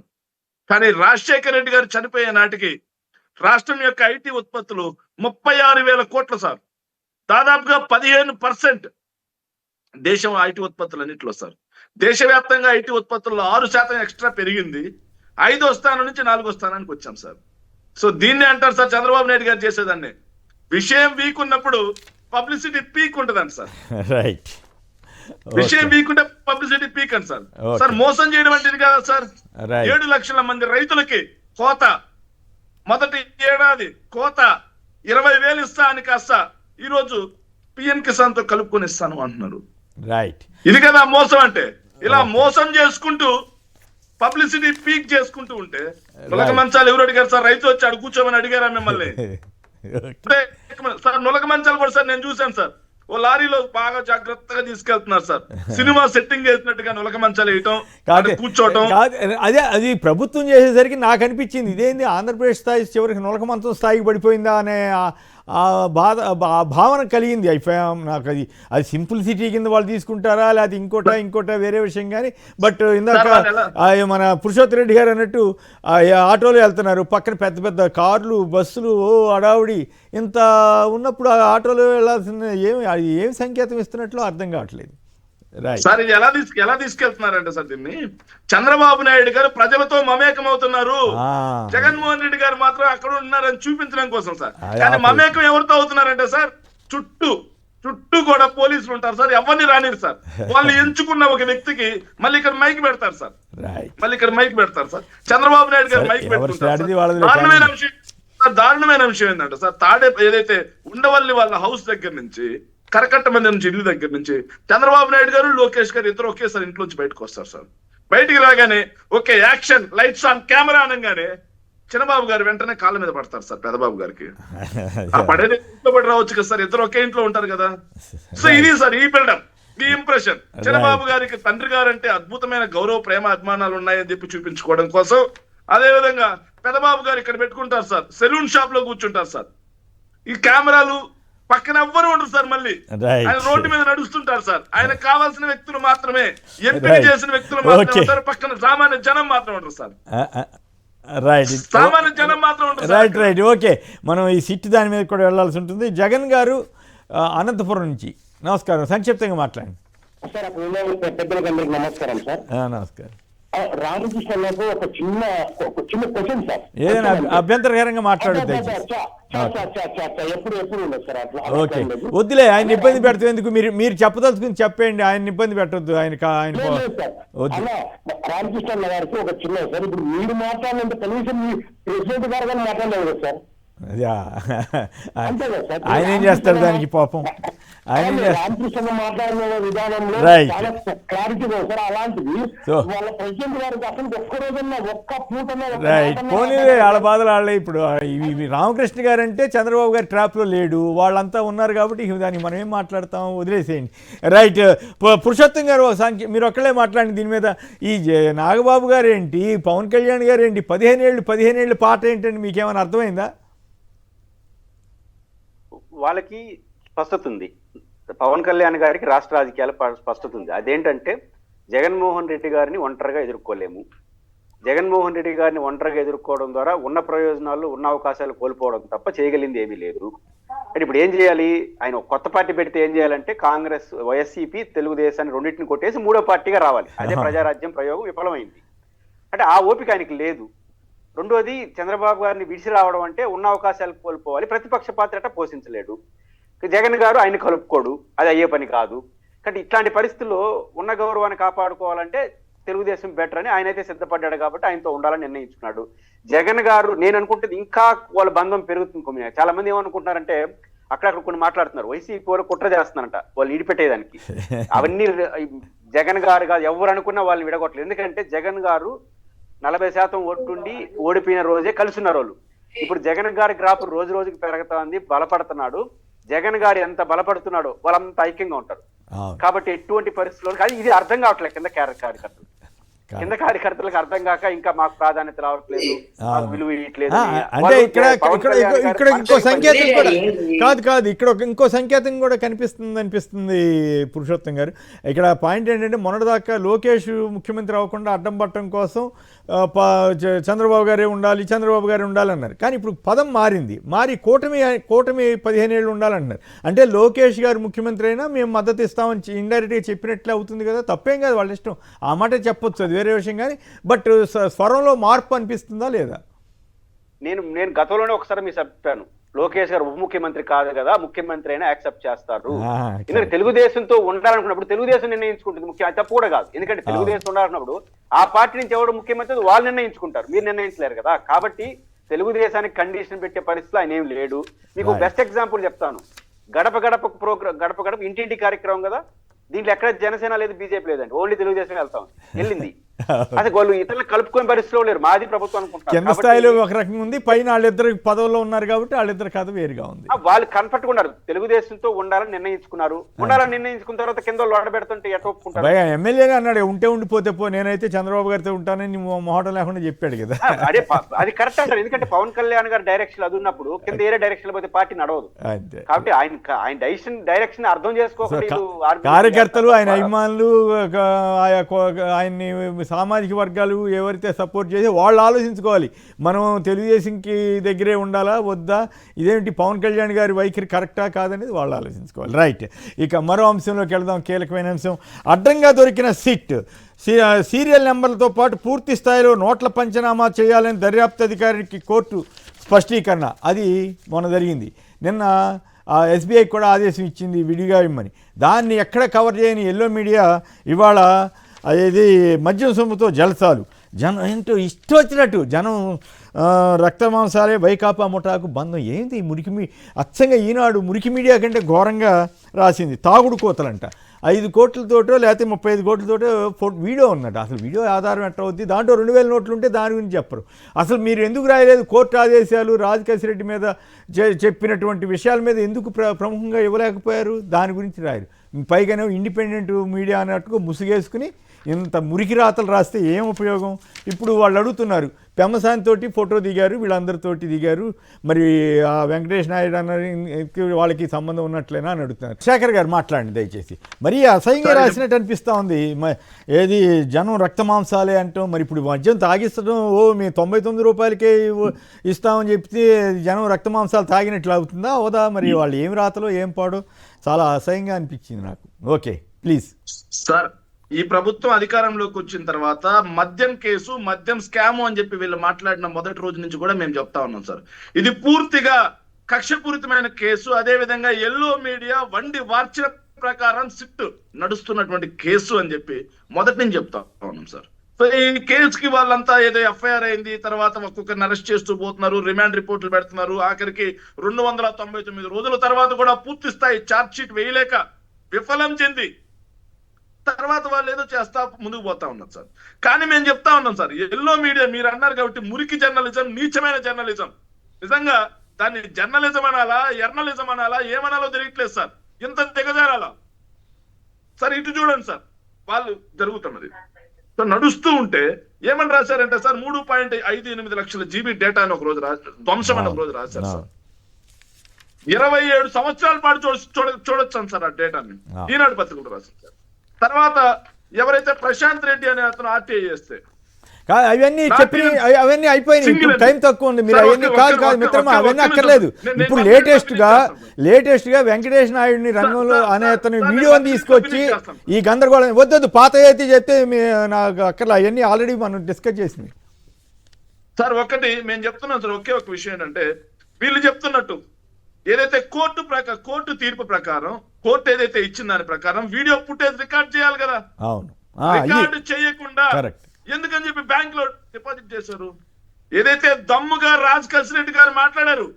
కానీ రాజశేఖర రెడ్డి గారు చనిపోయే నాటికి రాష్ట్రం యొక్క ఐటీ ఉత్పత్తులు 36,000 కోట్లు సార్. దాదాపుగా 15% దేశం ఐటీ ఉత్పత్తులు అన్నింటిలో సార్. దేశవ్యాప్తంగా ఐటీ ఉత్పత్తుల్లో 6% ఎక్స్ట్రా పెరిగింది. 5వ స్థానం నుంచి 4వ స్థానానికి వచ్చాం సార్. సో దీన్ని అంటారు సార్ చంద్రబాబు నాయుడు గారు చేసేదాన్ని. విషయం వీక్ ఉన్నప్పుడు పబ్లిసిటీ పీక్ ఉంటదండి సార్. రైట్. విషయం వీక్ ఉంటే పబ్లిసిటీ పీక్ అండి సార్. సార్ మోసం చేయడం అంటే ఇది కదా సార్. 7 లక్షల మంది రైతులకి కోత, మొదటి ఏడాది కోత 20,000 ఇస్తా అని కాస్త ఈ రోజు పిఎం కిసాన్ తో కలుపుకొని ఇస్తాను అంటున్నారు. రైట్. ఇది కదా మోసం అంటే. ఇలా మోసం చేసుకుంటూ పబ్లిసిటీ పీక్ చేసుకుంటూ ఉంటే నులక మంచాలు ఎవరు అడిగారు సార్? రైతు వచ్చి అడు కూర్చోమని అడిగారా మిమ్మల్ని? సార్ నులక మంచాలు కూడా సార్ నేను చూశాను సార్. ఓ లారీలో బాగా జాగ్రత్తగా తీసుకెళ్తున్నారు సార్. సినిమా సెట్టింగ్ చేసినట్టుగా నులక మంచాలు వేయటం, కూర్చోవటం. అదే అది ప్రభుత్వం చేసేసరికి నాకు అనిపించింది, ఇదేంది ఆంధ్రప్రదేశ్ స్థాయి చివరికి నులక మంచం స్థాయికి పడిపోయిందా అనే ఆ భావన కలిగింది. నాకు అది సింప్లిసిటీ కింద వాళ్ళు తీసుకుంటారా లేకపోతే ఇంకోట వేరే విషయం. కానీ బట్ ఇందాక మన పురుషోత్తమ రెడ్డి గారు అన్నట్టు ఆటోలో వెళ్తున్నారు, పక్కన పెద్ద పెద్ద కార్లు బస్సులు, అడావుడి ఇంత ఉన్నప్పుడు ఆ ఆటోలో వెళ్ళాల్సిన ఏం సంకేతం ఇస్తున్నట్లు అర్థం కావట్లేదు. సార్ ఇది ఎలా తీసుకెళ్తున్నారంటే సార్ దీన్ని చంద్రబాబు నాయుడు గారు ప్రజలతో మమేకం అవుతున్నారు, జగన్మోహన్ రెడ్డి గారు మాత్రం అక్కడ ఉన్నారని చూపించడం కోసం సార్. కానీ మమేకం ఎవరితో అవుతున్నారంటే సార్ చుట్టూ కూడా పోలీసులు ఉంటారు సార్, ఎవరిని రానిరు సార్. వాళ్ళు ఎంచుకున్న ఒక వ్యక్తికి మళ్ళీ ఇక్కడ మైక్ పెడతారు సార్. చంద్రబాబు నాయుడు గారు మైక్ పెట్టుకుంటారు. దారుణమైన విషయం ఏంటంటే సార్, ఏదైతే ఉండవల్లి వాళ్ళ హౌస్ దగ్గర నుంచి కరకట్ట మంది నుంచి ఇల్లు దగ్గర నుంచి చంద్రబాబు నాయుడు గారు లోకేష్ గారు ఇద్దరు ఒకేసారి ఇంట్లోంచి బయటకు వస్తారు సార్. బయటికి రాగానే okay action lights on camera అనగానే చిన్నబాబు గారు వెంటనే కాళ్ళ మీద పడతారు సార్ పెద్దబాబు గారికి. ఆ పడేది ఇంట్లో పడి రావచ్చు కదా సార్, ఇద్దరు ఒకే ఇంట్లో ఉంటారు కదా. సో ఇది సార్ ఈ బిల్డప్, ఈ ఇంప్రెషన్. చిన్నబాబు గారికి తండ్రి గారు అంటే అద్భుతమైన గౌరవ ప్రేమ అభిమానాలు ఉన్నాయని చెప్పి చూపించుకోవడం కోసం. అదే విధంగా పెద్దబాబు గారు ఇక్కడ పెట్టుకుంటారు సార్, సెలూన్ షాప్ లో కూర్చుంటారు సార్. ఈ కెమెరాలు పక్కన ఎవ్వరు ఉండరు సార్. మళ్ళీ ఆయన రోడ్డు మీద నడుస్తుంటారు సార్. ఆయనకు కావాల్సిన వ్యక్తులు మాత్రమే, ఎంపిక చేసిన వ్యక్తులు మాత్రమే ఉంటారు. పక్కన సామాన్య జనం మాత్రం ఉండరు సార్. సామాన్య జనం మాత్రం ఉండరు. రైట్. ఓకే, మనం ఈ సిట్ దాని మీద కూడా వెళ్లాల్సి ఉంటుంది. జగన్ గారు అనంతపురం నుంచి, నమస్కారం, సంక్షిప్తంగా మాట్లాడండి. నమస్కారం సార్. నమస్కారం. రామకృష్ణకు ఒక చిన్న క్వశ్చన్ సార్. ఏదైనా అభ్యంతరకరంగా మాట్లాడద్దు. ఎప్పుడు ఉండదు సార్ అట్లా. ఓకే, వద్దులే, ఆయన ఇబ్బంది పెడతాం ఎందుకు, మీరు చెప్పదలుచుకుని చెప్పండి, ఆయన ఇబ్బంది పెట్టద్దు. ఆయన రామకృష్ణ గారికి ఒక చిన్న సార్, ఇప్పుడు మీరు మాట్లాడినంత కనీసం మీ ప్రెసిడెంట్ గారు కానీ మాట్లాడలేదు కదా సార్. ఆయన ఏం చేస్తారు దానికి పాపం. రామకృష్ణ మాట్లాడిన విధానంలో చాలా క్లారిటీ సార్. అలాంటిది వాళ్ళ ప్రెసిడెంట్ గారికి అసలు ఒక్క రోజున్నా ఒక్క పూట పోనీ వాళ్ళ బాధలు వాళ్ళే. ఇప్పుడు రామకృష్ణ గారు అంటే చంద్రబాబు గారి ట్రాప్లో లేడు, వాళ్ళంతా ఉన్నారు కాబట్టి దానికి మనం ఏం మాట్లాడతాం, వదిలేసేయండి. రైట్. పురుషోత్తం గారు మీరు ఒక్కళ్ళే మాట్లాడండి దీని మీద. ఈ నాగబాబు గారు ఏంటి, పవన్ కళ్యాణ్ గారు ఏంటి, 15 ఏళ్ళు పాట ఏంటండి, మీకేమైనా అర్థమైందా? వాళ్ళకి స్పష్టత ఉంది. పవన్ కళ్యాణ్ గారికి రాష్ట్ర రాజకీయాల స్పష్టత ఉంది. అదేంటంటే జగన్మోహన్ రెడ్డి గారిని ఒంటరిగా ఎదుర్కోలేము, జగన్మోహన్ రెడ్డి గారిని ఒంటరిగా ఎదుర్కోవడం ద్వారా ఉన్న ప్రయోజనాలు ఉన్న అవకాశాలు కోల్పోవడం తప్ప చేయగలిగింది ఏమీ లేదు. అంటే ఇప్పుడు ఏం చేయాలి, ఆయన కొత్త పార్టీ పెడితే ఏం చేయాలంటే కాంగ్రెస్, వైఎస్సీపీ, తెలుగుదేశాన్ని రెండింటిని కొట్టేసి మూడో పార్టీగా రావాలి. అదే ప్రజారాజ్యం ప్రయోగం విఫలమైంది. అంటే ఆ ఓపిక ఆయనకి లేదు. రెండోది, చంద్రబాబు గారిని విడిచి రావడం అంటే ఉన్న అవకాశాలు కోల్పోవాలి, ప్రతిపక్ష పాత్ర పోషించలేడు. జగన్ గారు ఆయన కలుపుకోడు, అది అయ్యే పని కాదు. కానీ ఇట్లాంటి పరిస్థితుల్లో ఉన్న గౌరవాన్ని కాపాడుకోవాలంటే తెలుగుదేశం బెటర్ అని ఆయన అయితే సిద్ధపడ్డాడు కాబట్టి ఆయనతో ఉండాలని నిర్ణయించుకున్నాడు. జగన్ గారు నేను అనుకుంటుంది ఇంకా వాళ్ళ బంధం పెరుగుతుంది. చాలా మంది ఏమనుకుంటున్నారంటే అక్కడక్కడ కొన్ని మాట్లాడుతున్నారు, వైసీపీ వాళ్ళు కుట్ర చేస్తున్నారంట వాళ్ళు ఇడిపెట్టేదానికి. అవన్నీ జగన్ గారు కాదు, ఎవరు అనుకున్నా వాళ్ళని విడగొట్టలేదు. ఎందుకంటే జగన్ గారు 40% ఓటుండి ఓడిపోయిన రోజే కలిసి ఉన్నారు వాళ్ళు. ఇప్పుడు జగన్ గారి గ్రాఫ్ రోజు రోజుకి పెరుగుతా ఉంది, బలపడుతున్నాడు. జగన్ గారు ఎంత బలపడుతున్నాడో వాళ్ళంతా ఐక్యంగా ఉంటారు. కాబట్టి ఎటువంటి పరిస్థితుల్లో కానీ ఇది అర్థం కావట్లేదు కింద కార్యకర్తలకు అర్థం కాక ఇంకా మాకు ప్రాధాన్యత రావట్లేదు, విలువ ఇవ్వట్లేదు. అంటే ఇక్కడ ఇంకో సంకేతం కూడా కాదు ఇక్కడ ఇంకో సంకేతం కూడా అనిపిస్తుంది పురుషోత్తం గారు. ఇక్కడ పాయింట్ ఏంటంటే మొన్నటిదాకా లోకేష్ ముఖ్యమంత్రి అవ్వకుండా అడ్డం పట్టడం కోసం చంద్రబాబు గారే ఉండాలన్నారు. కానీ ఇప్పుడు పదం మారి కూటమి 15 ఏళ్ళు ఉండాలన్నారు. అంటే లోకేష్ గారు ముఖ్యమంత్రి అయినా మేము మద్దతు ఇస్తామని ఇండైరెక్ట్గా చెప్పినట్లే అవుతుంది కదా. తప్పేం కాదు, వాళ్ళ ఇష్టం, ఆ మాట చెప్పొచ్చు, అది వేరే విషయం. కానీ బట్ స్వరంలో మార్పు అనిపిస్తుందా లేదా? నేను గతంలోనే ఒకసారి మీకు చెప్పాను, లోకేష్ గారు ఉప ముఖ్యమంత్రి కాదు కదా, ముఖ్యమంత్రి అయినా యాక్సెప్ట్ చేస్తారు. ఎందుకంటే తెలుగుదేశంతో ఉండాలనుకున్నప్పుడు తెలుగుదేశం నిర్ణయించుకుంటుంది ముఖ్యం, అది తప్పు కూడా కాదు. ఎందుకంటే తెలుగుదేశం ఉండాలన్నప్పుడు ఆ పార్టీ నుంచి ఎవరు ముఖ్యమంత్రి వాళ్ళు నిర్ణయించుకుంటారు, మీరు నిర్ణయించలేరు కదా. కాబట్టి తెలుగుదేశానికి కండిషన్ పెట్టే పరిస్థితి ఆయన ఏం లేడు. మీకు బెస్ట్ ఎగ్జాంపుల్ చెప్తాను, గడప గడప ఇంటింటి కార్యక్రమం కదా, దీంట్లో ఎక్కడ జనసేన లేదు, బీజేపీ లేదండి, ఓన్లీ తెలుగుదేశం వెళ్తాం వెళ్ళింది. అసలు వాళ్ళు ఇతరులు కలుపుకునే పరిస్థితిలో లేరు, మాది ప్రభుత్వం అనుకుంటున్నారు. కింద స్థాయిలో ఒక రకంగా ఉంది, పైన వాళ్ళిద్దరు పదవుల్లో ఉన్నారు కాబట్టి వాళ్ళిద్దరు కథ వేరుగా ఉంది. వాళ్ళు కంఫర్ట్ ఉన్నారు, తెలుగుదేశంతో ఉండాలని నిర్ణయించుకున్నారు. నిర్ణయించుకున్న తర్వాత కింద వాళ్ళు ఆడబెడుతుంటే ఎట్లా ఒప్పుకుంటారు? ఎమ్మెల్యేగా అన్నాడు ఉంటే పో, నేనైతే చంద్రబాబు గారితో ఉంటానని మొహటం లేకుండా చెప్పాడు కదా. అదే అది కరెక్ట్ అంటారు. ఎందుకంటే పవన్ కళ్యాణ్ గారి డైరెక్షన్ అది ఉన్నప్పుడు కింద వేరే డైరెక్షన్ పోతే పార్టీ నడవదు. కాబట్టి ఆయన డైరెక్షన్ అర్థం చేసుకోకుండా కార్యకర్తలు, ఆయన అభిమానులు, ఆయన్ని సామాజిక వర్గాలు ఎవరైతే సపోర్ట్ చేసి వాళ్ళు ఆలోచించుకోవాలి, మనం తెలుగుదేశంకి దగ్గరే ఉండాలా వద్దా, ఇదేంటి పవన్ కళ్యాణ్ గారి వైఖరి కరెక్టా కాదనేది వాళ్ళు ఆలోచించుకోవాలి. రైట్. ఇక మరో అంశంలోకి వెళ్దాం, కీలకమైన అంశం. అడ్డంగా దొరికిన సిట్ సీరియల్ నెంబర్లతో పాటు పూర్తి స్థాయిలో నోట్ల పంచనామా చేయాలని దర్యాప్తు అధికారికి కోర్టు స్పష్టీకరణ. అది మొన్న జరిగింది. నిన్న ఎస్బీఐకి కూడా ఆదేశం ఇచ్చింది విడిగా ఇమ్మని. దాన్ని ఎక్కడ కవర్ చేయని ఎల్లో మీడియా ఇవాళ అది మద్యం సొమ్ముతో జలసాలు, జనం ఏంటో ఇష్టం వచ్చినట్టు జనం రక్తమాంసాలే వైకాపా ముఠాకు బంధం. ఏంటి అచ్చంగా ఈనాడు మురికి మీడియా కంటే ఘోరంగా రాసింది. తాగుడు కోతలంట 5 కోట్లతోటో లేకపోతే 35 కోట్లతోటో వీడియో ఉన్నట్టు. అసలు వీడియో ఆధారం ఎట్లా అవుద్ది? దాంట్లో 2000 నోట్లు ఉంటే దాని గురించి చెప్పరు. అసలు మీరు ఎందుకు రాయలేదు? కోర్టు ఆదేశాలు రాజకేశ్ రెడ్డి మీద చెప్పినటువంటి విషయాల మీద ఎందుకు ప్రముఖంగా ఇవ్వలేకపోయారు? దాని గురించి రాయరు. పైగానే ఇండిపెండెంట్ మీడియా అన్నట్టుగా ముసుగేసుకుని ఇంత మురికి రాతలు రాస్తే ఏం ఉపయోగం? ఇప్పుడు వాళ్ళు అడుగుతున్నారు, పెమ్మసానితోటి ఫోటో దిగారు, వీళ్ళందరితోటి దిగారు, మరి ఆ వెంకటేష్ నాయుడు అన్న వాళ్ళకి సంబంధం ఉన్నట్లేనా అని అడుగుతున్నారు. శేఖర్ గారు మాట్లాడండి దయచేసి. మరీ అసహ్యంగా రాసినట్టు అనిపిస్తూ ఉంది. ఏది జనం రక్తమాంసాలే అంటాం, మరి ఇప్పుడు మద్యం తాగిస్తడం మేము 99 రూపాయలకే ఇస్తామని చెప్తే జనం రక్తమాంసాలు తాగినట్లు అవుతుందా అవదా? మరి వాళ్ళు ఏం రాతలో ఏం పాడో చాలా అసహ్యంగా అనిపించింది నాకు. ఓకే ప్లీజ్ సార్, ఈ ప్రభుత్వం అధికారంలోకి వచ్చిన తర్వాత మద్యం కేసు, మద్యం స్కాము అని చెప్పి వీళ్ళు మాట్లాడిన మొదటి రోజు నుంచి కూడా మేము చెప్తా ఉన్నాం సార్. ఇది పూర్తిగా కక్షపూరితమైన కేసు. అదే విధంగా ఎల్లో మీడియా వండి వార్చిన ప్రకారం సిట్ నడుస్తున్నటువంటి కేసు అని చెప్పి మొదటి నుంచి చెప్తా ఉన్నాం సార్. సో ఈ కేసుకి వాళ్ళంతా ఏదో ఎఫ్ఐఆర్ అయింది, తర్వాత ఒక్కొక్కరిని అరెస్ట్ చేస్తూ పోతున్నారు, రిమాండ్ రిపోర్ట్లు పెడుతున్నారు. ఆఖరికి 299 రోజుల తర్వాత కూడా పూర్తి స్థాయి ఛార్జ్ షీట్ వేయలేక విఫలం చెంది తర్వాత వాళ్ళు ఏదో చేస్తా ముందుకు పోతా ఉన్నారు సార్. కానీ మేము చెప్తా ఉన్నాం సార్, ఎల్లో మీడియా మీరు అన్నారు కాబట్టి మురికి జర్నలిజం, నీచమైన జర్నలిజం, నిజంగా దాన్ని జర్నలిజం అనాలా, ఎర్నలిజం అనాలా, ఏమనాలో తెలియట్లేదు సార్. ఇంత దిగజారాలా సార్? ఇటు చూడండి సార్, వాళ్ళు జరుగుతున్నది సో నడుస్తూ ఉంటే ఏమని రాశారంటే సార్ 3.58 లక్షల జీబీ డేటా అని ఒక రోజు ధ్వంసం అని ఒక రోజు రాశారు సార్. 27 సంవత్సరాల పాటు చూడొచ్చాను సార్ ఆ డేటాని. ఈనాడు పత్రికలు రాశారు సార్. తర్వాత ఎవరైతే ప్రశాంత్ రెడ్డి అనే అతను ఆర్టీఐ చేస్తే అవన్నీ చెప్పి అవన్నీ అయిపోయినాయి. ఇప్పుడు టైం తక్కువ ఉంది. మీరు అవన్నీ కాదు మిత్రమా, అవన్నీ అక్కర్లేదు. ఇప్పుడు లేటెస్ట్ గా వెంకటేష్ నాయుడిని రంగంలో అనే అతను వీడియోని తీసుకొచ్చి ఈ గందరగోళం వద్దు, పాత అయితే చెప్తే నాకు అక్కర్లే. అవన్నీ ఆల్రెడీ మనం డిస్కస్ చేసింది సార్. ఒకటి మేము చెప్తున్నాం సార్, ఒకే ఒక విషయం ఏంటంటే వీళ్ళు చెప్తున్నట్టు ఏదైతే కోర్టు తీర్పు ప్రకారం, కోర్టు ఏదైతే ఇచ్చిన దాని ప్రకారం వీడియో ఫుటేజ్ రికార్డ్ చేయాలి కదా. అవును, రికార్డు చేయకుండా ఎందుకని చెప్పి బ్యాంక్ లో డిపాజిట్ చేశారు. ఏదైతే దమ్ముగా రాజ్ కసిరెడ్డి గారు మాట్లాడారు,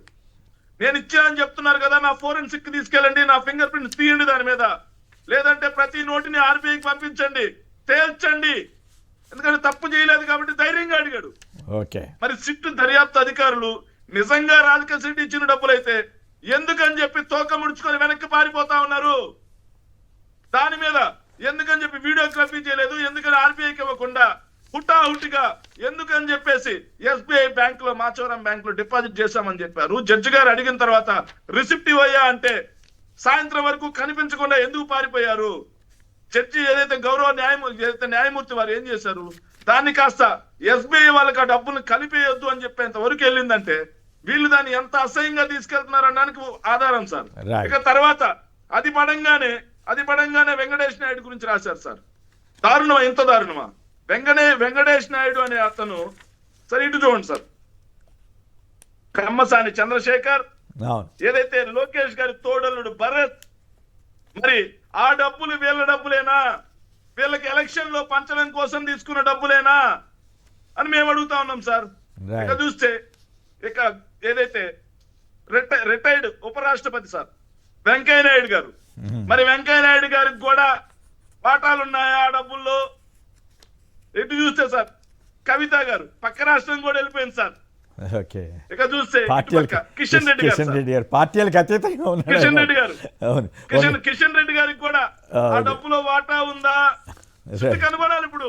నేను ఇచ్చానని చెప్తున్నారు కదా, నా ఫోరెన్సిక్ తీసుకెళ్ళండి, నా ఫింగర్ ప్రింట్స్ తీయండి దాని మీద, లేదంటే ప్రతి నోటిని ఆర్బీఐకి పంపించండి, తేల్చండి, ఎందుకంటే తప్పు చేయలేదు కాబట్టి ధైర్యంగా అడిగాడు. మరి సిట్టు దర్యాప్తు అధికారులు నిజంగా రాజ్ కసిరెడ్డి ఇచ్చిన డబ్బులైతే ఎందుకని చెప్పి తోక ముడుచుకొని వెనక్కి పారిపోతా ఉన్నారు. దాని మీద ఎందుకని చెప్పి వీడియోగ్రఫీ చేయలేదు, ఎందుకని ఆర్బీఐకి ఇవ్వకుండా హుటాహుటిగా ఎందుకని చెప్పేసి ఎస్బీఐ బ్యాంక్ లో, మాచవరం బ్యాంక్ లో డిపాజిట్ చేశామని చెప్పారు. జడ్జి గారు అడిగిన తర్వాత రిసిప్ట్ ఇవ్వయ్యా అంటే సాయంత్రం వరకు కనిపించకుండా ఎందుకు పారిపోయారు? జడ్జి ఏదైతే న్యాయమూర్తి వారు ఏం చేశారు, దాన్ని కాస్త ఎస్బీఐ వాళ్ళకి ఆ డబ్బులు కలిపేయొద్దు అని చెప్పేంత వరకు వెళ్ళిందంటే వీళ్ళు దాన్ని ఎంత అసహ్యంగా తీసుకెళ్తున్నారు అనడానికి ఆధారం సార్. ఇక తర్వాత అది పడంగానే వెంకటేష్ నాయుడు గురించి రాశారు సార్. దారుణమా, ఇంత దారుణమా? వెంకటేష్ నాయుడు అనే అతను సార్, ఇటు చూడండి సార్, కమ్మసాని చంద్రశేఖర్, ఏదైతే లోకేష్ గారి తోడల్లుడు భరత్, మరి ఆ డబ్బులు వీళ్ళ డబ్బులేనా, వీళ్ళకి ఎలక్షన్ లో పంచడం కోసం తీసుకున్న డబ్బులేనా అని మేము అడుగుతా ఉన్నాం సార్. ఇక చూస్తే ఇక ఏదైతే రిటైర్డ్ ఉపరాష్ట్రపతి సార్ వెంకయ్య నాయుడు గారు, మరి వెంకయ్య నాయుడు గారికి కూడా వాటాలు ఉన్నాయా ఆ డబ్బుల్లో? ఎటు చూస్తే సార్ కవిత గారు పక్క రాష్ట్రం కూడా వెళ్ళిపోయింది సార్. ఇక చూస్తే కిషన్ రెడ్డి గారు, పార్టీలకు అతీతంగా ఉన్నారు. కిషన్ రెడ్డి గారికి కూడా ఆ డబ్బులో వాటా ఉందా కనుగొనాలి. ఇప్పుడు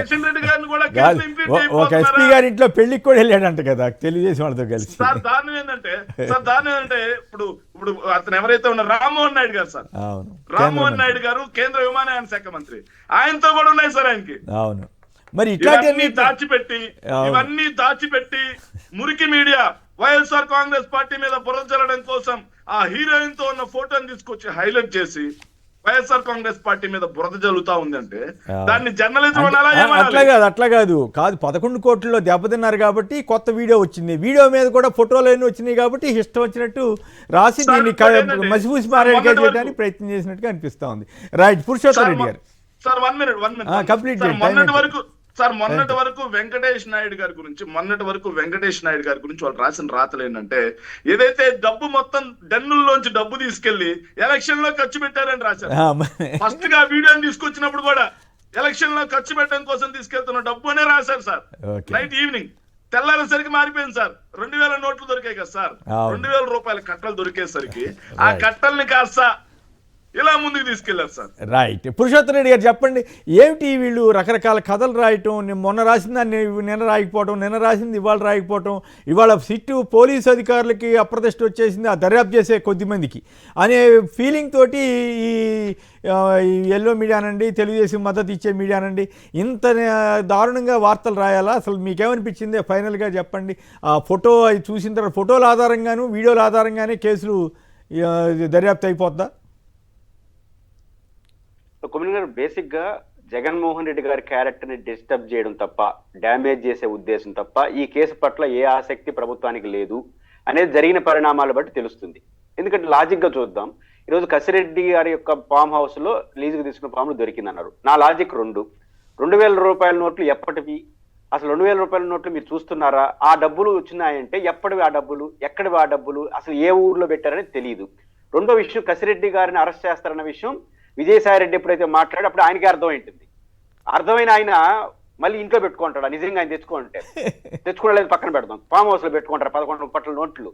కిషన్ రెడ్డి గారిని కూడా ఒక ఎస్పీ గారి ఇంట్లో పెళ్లికి కూడా వెళ్ళాడంట కదా తెలుగుదేశం వాళ్ళతో కలిసి. సార్ దారుణం ఏంటంటే ఇప్పుడు అతను ఎవరైతే ఉన్నారు రామ్మోహన్ నాయుడు గారు సార్, రామ్మోహన్ నాయుడు గారు కేంద్ర విమానయాన శాఖ మంత్రి, ఆయనతో కూడా ఉన్నాయి సార్ ఆయనకి. అవును, మరి ఇవన్నీ దాచిపెట్టి మురికి మీడియా వైఎస్ఆర్ కాంగ్రెస్ పార్టీ మీద బురద జల్లడం కోసం ఆ హీరోయిన్ తో ఉన్న ఫోటోని తీసుకొచ్చి హైలైట్ చేసి వైఎస్ఆర్ కాంగ్రెస్ పార్టీ మీద బురద జల్లుతా ఉందంటే దాన్ని జర్నలిజం అట్లా కాదు 11 కోట్లలో దెబ్బతిన్నారు కాబట్టి కొత్త వీడియో వచ్చింది. వీడియో మీద కూడా ఫోటోలు అన్నీ వచ్చినాయి కాబట్టి ఇష్టం వచ్చినట్టు రాసి దీన్ని మసిపూసి మారేడుగా చేయడానికి ప్రయత్నం చేసినట్టుగా అనిపిస్తా ఉంది. రైట్, పురుషోత్తమ రెడ్డి గారు సార్ 1 minute కంప్లీట్ మొన్నటి వరకు వెంకటేష్ నాయుడు గారి గురించి వాళ్ళు రాసిన రాతలు ఏంటంటే ఏదైతే డబ్బు మొత్తం డన్నుల్లోంచి డబ్బు తీసుకెళ్లి ఎలక్షన్ లో ఖర్చు పెట్టారని రాశారు. ఫస్ట్ గా వీడియోని తీసుకొచ్చినప్పుడు కూడా ఎలక్షన్ లో ఖర్చు పెట్టడం కోసం తీసుకెళ్తున్న డబ్బు అనే రాశారు సార్. నైట్ ఈవినింగ్ తెల్లారేసరికి మారిపోయింది సార్. 2000 నోట్లు దొరికాయి కదా సార్, 2000 రూపాయల కట్టలు దొరికేసరికి ఆ కట్టల్ని కాస్త ఇలా ముందుకు తీసుకెళ్లారు సార్. రైట్, పురుషోత్తమ రెడ్డి గారు చెప్పండి, ఏమిటి వీళ్ళు రకరకాల కథలు రాయటం, మొన్న రాసిందాన్ని నిన్న రాయకపోవటం, నిన్న రాసింది ఇవాళ రాయకపోవటం, ఇవాళ సిట్టు పోలీసు అధికారులకి అప్రదిష్ట వచ్చేసింది ఆ దర్యాప్తు చేసే కొద్దిమందికి అనే ఫీలింగ్ తోటి ఈ ఎల్లో మీడియానండి, తెలుగుదేశం మద్దతు ఇచ్చే మీడియానండి ఇంత దారుణంగా వార్తలు రాయాలా? అసలు మీకేమనిపించింది ఫైనల్గా చెప్పండి. ఆ ఫోటో అది చూసిన తర్వాత ఫోటోల ఆధారంగాను వీడియోల ఆధారంగానే కేసులు దర్యాప్తు అయిపోద్దా? కొమ్మినేని గారు బేసిక్ గా జగన్మోహన్ రెడ్డి గారి క్యారెక్టర్ ని డిస్టర్బ్ చేయడం తప్ప, డ్యామేజ్ చేసే ఉద్దేశం తప్ప ఈ కేసు పట్ల ఏ ఆసక్తి ప్రభుత్వానికి లేదు అనేది జరిగిన పరిణామాలు బట్టి తెలుస్తుంది. ఎందుకంటే లాజిక్ గా చూద్దాం, ఈరోజు కసిరెడ్డి గారి యొక్క ఫామ్ హౌస్ లో లీజుకు తీసుకున్న ఫామ్లు దొరికిందన్నారు. నా లాజిక్ 2,000 రూపాయల నోట్లు ఎప్పటివి? అసలు 2,000 రూపాయల నోట్లు మీరు చూస్తున్నారా? ఆ డబ్బులు వచ్చినాయంటే ఎప్పటివి ఆ డబ్బులు, ఎక్కడివి ఆ డబ్బులు, అసలు ఏ ఊర్లో పెట్టారని తెలియదు. రెండో విషయం, కసిరెడ్డి గారిని అరెస్ట్ చేస్తారన్న విషయం విజయసాయి రెడ్డి ఎప్పుడైతే మాట్లాడో అప్పుడు ఆయనకి అర్థమైంటుంది. అర్థమైన ఆయన మళ్ళీ ఇంట్లో పెట్టుకుంటాడు, నిజంగా ఆయన తెచ్చుకోలేదు పక్కన పెడదాం, ఫామ్ హౌస్ లో పెట్టుకుంటారు 11 పట్ల నోట్లు,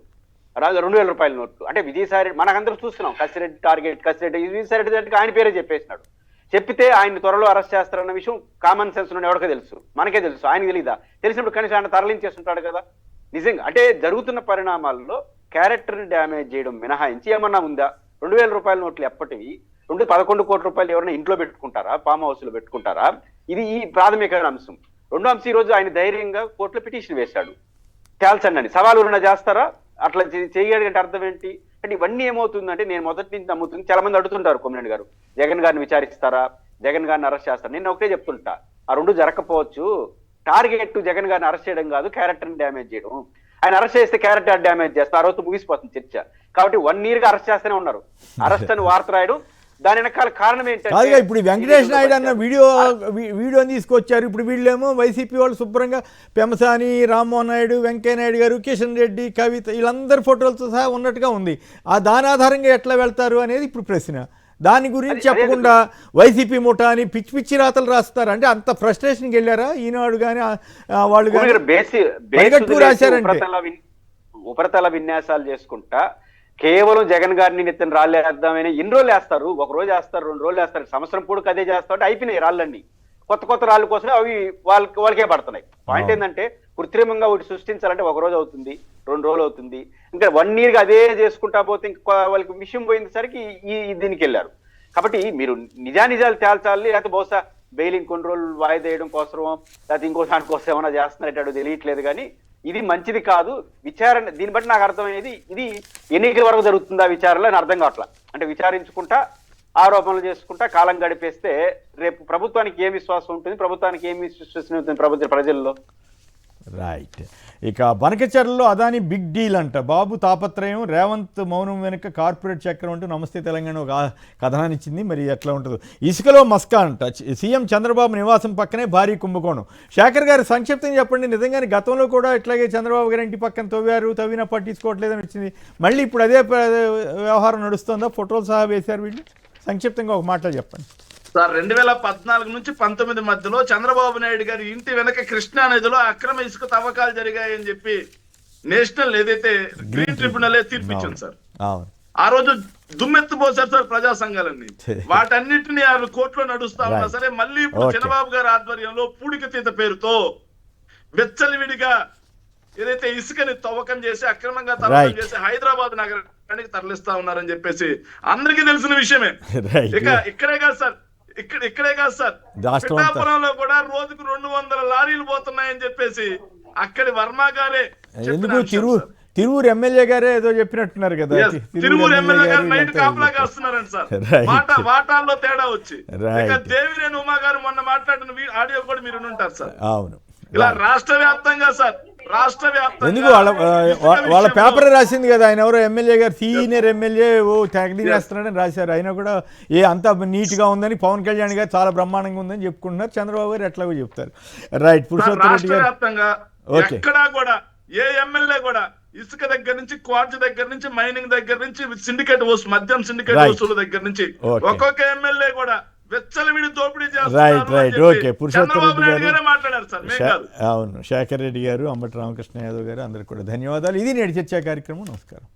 2,000 రూపాయల నోట్లు. అంటే విజయసాయి రెడ్డి మనకందరూ చూస్తున్నాం, కసిరెడ్డి టార్గెట్, కసిరెడ్డి విజయసాయి రెడ్డి దగ్గరికి ఆయన పేరే చెప్పేసినాడు. చెప్పితే ఆయన త్వరలో అరెస్ట్ చేస్తారన్న విషయం కామన్ సెన్స్ నుండి ఎవరికో తెలుసు, మనకే తెలుసు, ఆయనకి తెలీదా? తెలిసినప్పుడు కనీసం ఆయన తరలించేస్తుంటాడు కదా. నిజంగా అంటే జరుగుతున్న పరిణామాల్లో క్యారెక్టర్ని డ్యామేజ్ చేయడం మినహాయించి ఏమన్నా ఉందా? 2,000 రూపాయల నోట్లు ఎప్పటివి? 11 కోట్ల రూపాయలు ఎవరైనా ఇంట్లో పెట్టుకుంటారా, ఫామ్ హౌస్ లో పెట్టుకుంటారా? ఇది ఈ ప్రాథమిక అంశం. రెండో అంశం, ఈ రోజు ఆయన ధైర్యంగా కోర్టులో పిటిషన్ వేశాడు, తేల్చండి అని. సవాలు ఉన్న చేస్తారా? అట్లా చేయగలిగే అర్థం ఏంటి అంటే ఇవన్నీ ఏమవుతుందంటే, నేను మొదటి నుంచి నమ్ముతుంది, చాలా మంది అడుగుతుంటారు కొమ్మినేని గారు, జగన్ గారిని విచారిస్తారా, జగన్ గారిని అరెస్ట్ చేస్తారా? నేను ఒకటే చెప్తుంటా, ఆ రెండు జరగకపోవచ్చు. టార్గెట్ జగన్ గారిని అరెస్ట్ చేయడం కాదు, క్యారెక్టర్ని డ్యామేజ్ చేయడం. ఆయన అరెస్ట్ చేస్తే క్యారెక్టర్ డ్యామేజ్ చేస్తారు, ఆ రోజు ముగిసిపోతుంది చర్చ. కాబట్టి 1 year గా అరెస్ట్ చేస్తూనే ఉన్నారు. అరెస్ట్ అని వార్త రాయడం, దాని వెనకాల కారణం ఏంటంటే ఇప్పుడు వెంకటేష్ నాయుడు అన్న వీడియోని తీసుకొచ్చారు. ఇప్పుడు వీళ్ళేమో వైసీపీ వాళ్ళు శుభ్రంగా పెమసాని, రామ్మోహన్ నాయుడు, వెంకయ్య నాయుడు గారు, కిషన్ రెడ్డి, కవిత వీళ్ళందరి ఫోటోలతో సహా ఉన్నట్టుగా ఉంది. దాని ఆధారంగా ఎట్లా వెళ్తారు అనేది ఇప్పుడు ప్రశ్న. దాని గురించి చెప్పకుండా వైసీపీ ముఠా అని పిచ్చి పిచ్చి రాతలు రాస్తారు. అంటే అంత ఫ్రస్ట్రేషన్కి వెళ్ళారా ఈనాడు కానీ వాళ్ళు కానీ రాశారంటే ఉపరితల విన్యాసాలు చేసుకుంటా కేవలం జగన్ గారిని నెత్తిన రాళ్ళు వేద్దామని ఎన్ని రోజులు వేస్తారు? 1 రోజు వేస్తారు, 2 రోజులు వేస్తారు, సంవత్సరం పూడికి అదే చేస్తామంటే అయిపోయినాయి రాళ్ళన్నీ. కొత్త రాళ్ళు కోసం అవి వాళ్ళకే పడుతున్నాయి. పాయింట్ ఏంటంటే, కృత్రిమంగా ఒకటి సృష్టించాలంటే 1 రోజు అవుతుంది, 2 రోజులు అవుతుంది. ఇంకా 1 year గా అదే చేసుకుంటా పోతే ఇంకా వాళ్ళకి విషయం పోయేసరికి దీనికి వెళ్ళారు. కాబట్టి మీరు నిజాలు తేల్చాలి, లేకపోతే బహుశా బెయిల్ ఇంకొన్ని రోజులు వాయిదా వేయడం కోసమో లేకపోతే ఇంకో దానికోసం ఏమైనా చేస్తున్నారో తెలియట్లేదు. కానీ ఇది మంచిది కాదు విచారణ. దీన్ని బట్టి నాకు అర్థమయ్యేది, ఇది ఎన్నికల వరకు జరుగుతుందా విచారణలో అని అర్థం కావట్లా. అంటే విచారించుకుంటా, ఆరోపణలు చేసుకుంటా కాలం గడిపేస్తే రేపు ప్రభుత్వానికి ఏం విశ్వాసం ఉంటుంది, ప్రభుత్వానికి ఏమి విశ్వసనీయత ఉంటుంది ప్రజల్లో? రైట్. ఇక బనకచర్లలో అదాని బిగ్ డీల్ అంట, బాబు తాపత్రయం, రేవంత్ మౌనం వెనుక కార్పొరేట్ చక్రం అంటూ నమస్తే తెలంగాణ ఒక కథనాన్ని ఇచ్చింది. మరి ఎట్లా ఉంటుందో. ఇసుకలో మస్కా అంట, సీఎం చంద్రబాబు నివాసం పక్కనే భారీ కుంభకోణం. శేఖర్ గారు సంక్షిప్తంగా చెప్పండి. నిజంగానే గతంలో కూడా ఇట్లాగే చంద్రబాబు గారి ఇంటి పక్కన తవ్వినా పట్టించుకోవట్లేదని వచ్చింది, మళ్ళీ ఇప్పుడు అదే వ్యవహారం నడుస్తుందా? ఫోటోలు సహా వేశారు వీళ్ళు. సంక్షిప్తంగా ఒక మాటలో చెప్పండి సార్. 2014 నుంచి 19 మధ్యలో చంద్రబాబు నాయుడు గారి ఇంటి వెనక కృష్ణా నదిలో అక్రమ ఇసుక తవ్వకాలు జరిగాయని చెప్పి నేషనల్ ఏదైతే గ్రీన్ ట్రిబ్యునల్ తీర్పిచ్చింది సార్. ఆ రోజు దుమ్మెత్తిపోసారు సార్ ప్రజా సంఘాలన్నీ. వాటన్నిటిని కోర్టులో నడుస్తా ఉన్నా సరే, మళ్ళీ ఇప్పుడు చంద్రబాబు గారి ఆధ్వర్యంలో పూడికతీత పేరుతో వెచ్చలివిడిగా ఏదైతే ఇసుకని తవ్వకం చేసి అక్రమంగా తవ్వకం చేసి హైదరాబాద్ నగరానికి తరలిస్తా ఉన్నారని చెప్పేసి అందరికీ తెలిసిన విషయమే. ఇక్కడే కాదు సార్, పిఠాపురంలో కూడా రోజుకు 200 లారీలు పోతున్నాయని చెప్పేసి అక్కడి వర్మ గారే తిరువూరు ఎమ్మెల్యే గారే ఏదో చెప్పినట్టున్నారు కదా. తిరువూరు ఎమ్మెల్యే గారు నైట్ కాపలాగా వస్తున్నారండి సార్. వాటాల్లో తేడా వచ్చి దేవినేని ఉమా గారు మొన్న మాట్లాడిన ఆడియో కూడా మీరు ఉంటారు సార్. అవును, ఇలా రాష్ట్ర వ్యాప్తంగా సార్, ఎందుకు వాళ్ళ పేపర్ రాసింది కదా, ఆయన ఎవరో ఎమ్మెల్యే గారు, సీనియర్ ఎమ్మెల్యే తెగదీనేస్తున్నాడని రాశారు. అయినా కూడా అంత నీట్గా ఉందని, పవన్ కళ్యాణ్ గారు చాలా బ్రహ్మాండంగా ఉందని చెప్పుకుంటున్నారు, చంద్రబాబు గారు ఎట్లాగో చెప్తారు. రైట్. పురుషోత్తమ రెడ్డి గారు, ఎక్కడా కూడా ఏ ఎమ్మెల్యే కూడా ఇసుక దగ్గర నుంచి, క్వార్జ్ దగ్గర నుంచి, మైనింగ్ దగ్గర నుంచి, సిండికేట్ మద్యం సిండికేట్ వసూలు దగ్గర నుంచి ఒక్కొక్క ఎమ్మెల్యే కూడా వెచ్చలవిడి దోపిడీ చేస్తారు. ఓకే. పురుషోత్తమ రెడ్డి గారు మాట్లాడారు సార్. అవును, శేఖర్ రెడ్డి గారు, అంబటి రామకృష్ణ యాదవ్ గారు, అందరికి కూడా ధన్యవాదాలు. ఇది నేటి చర్చా కార్యక్రమం. నమస్కారం.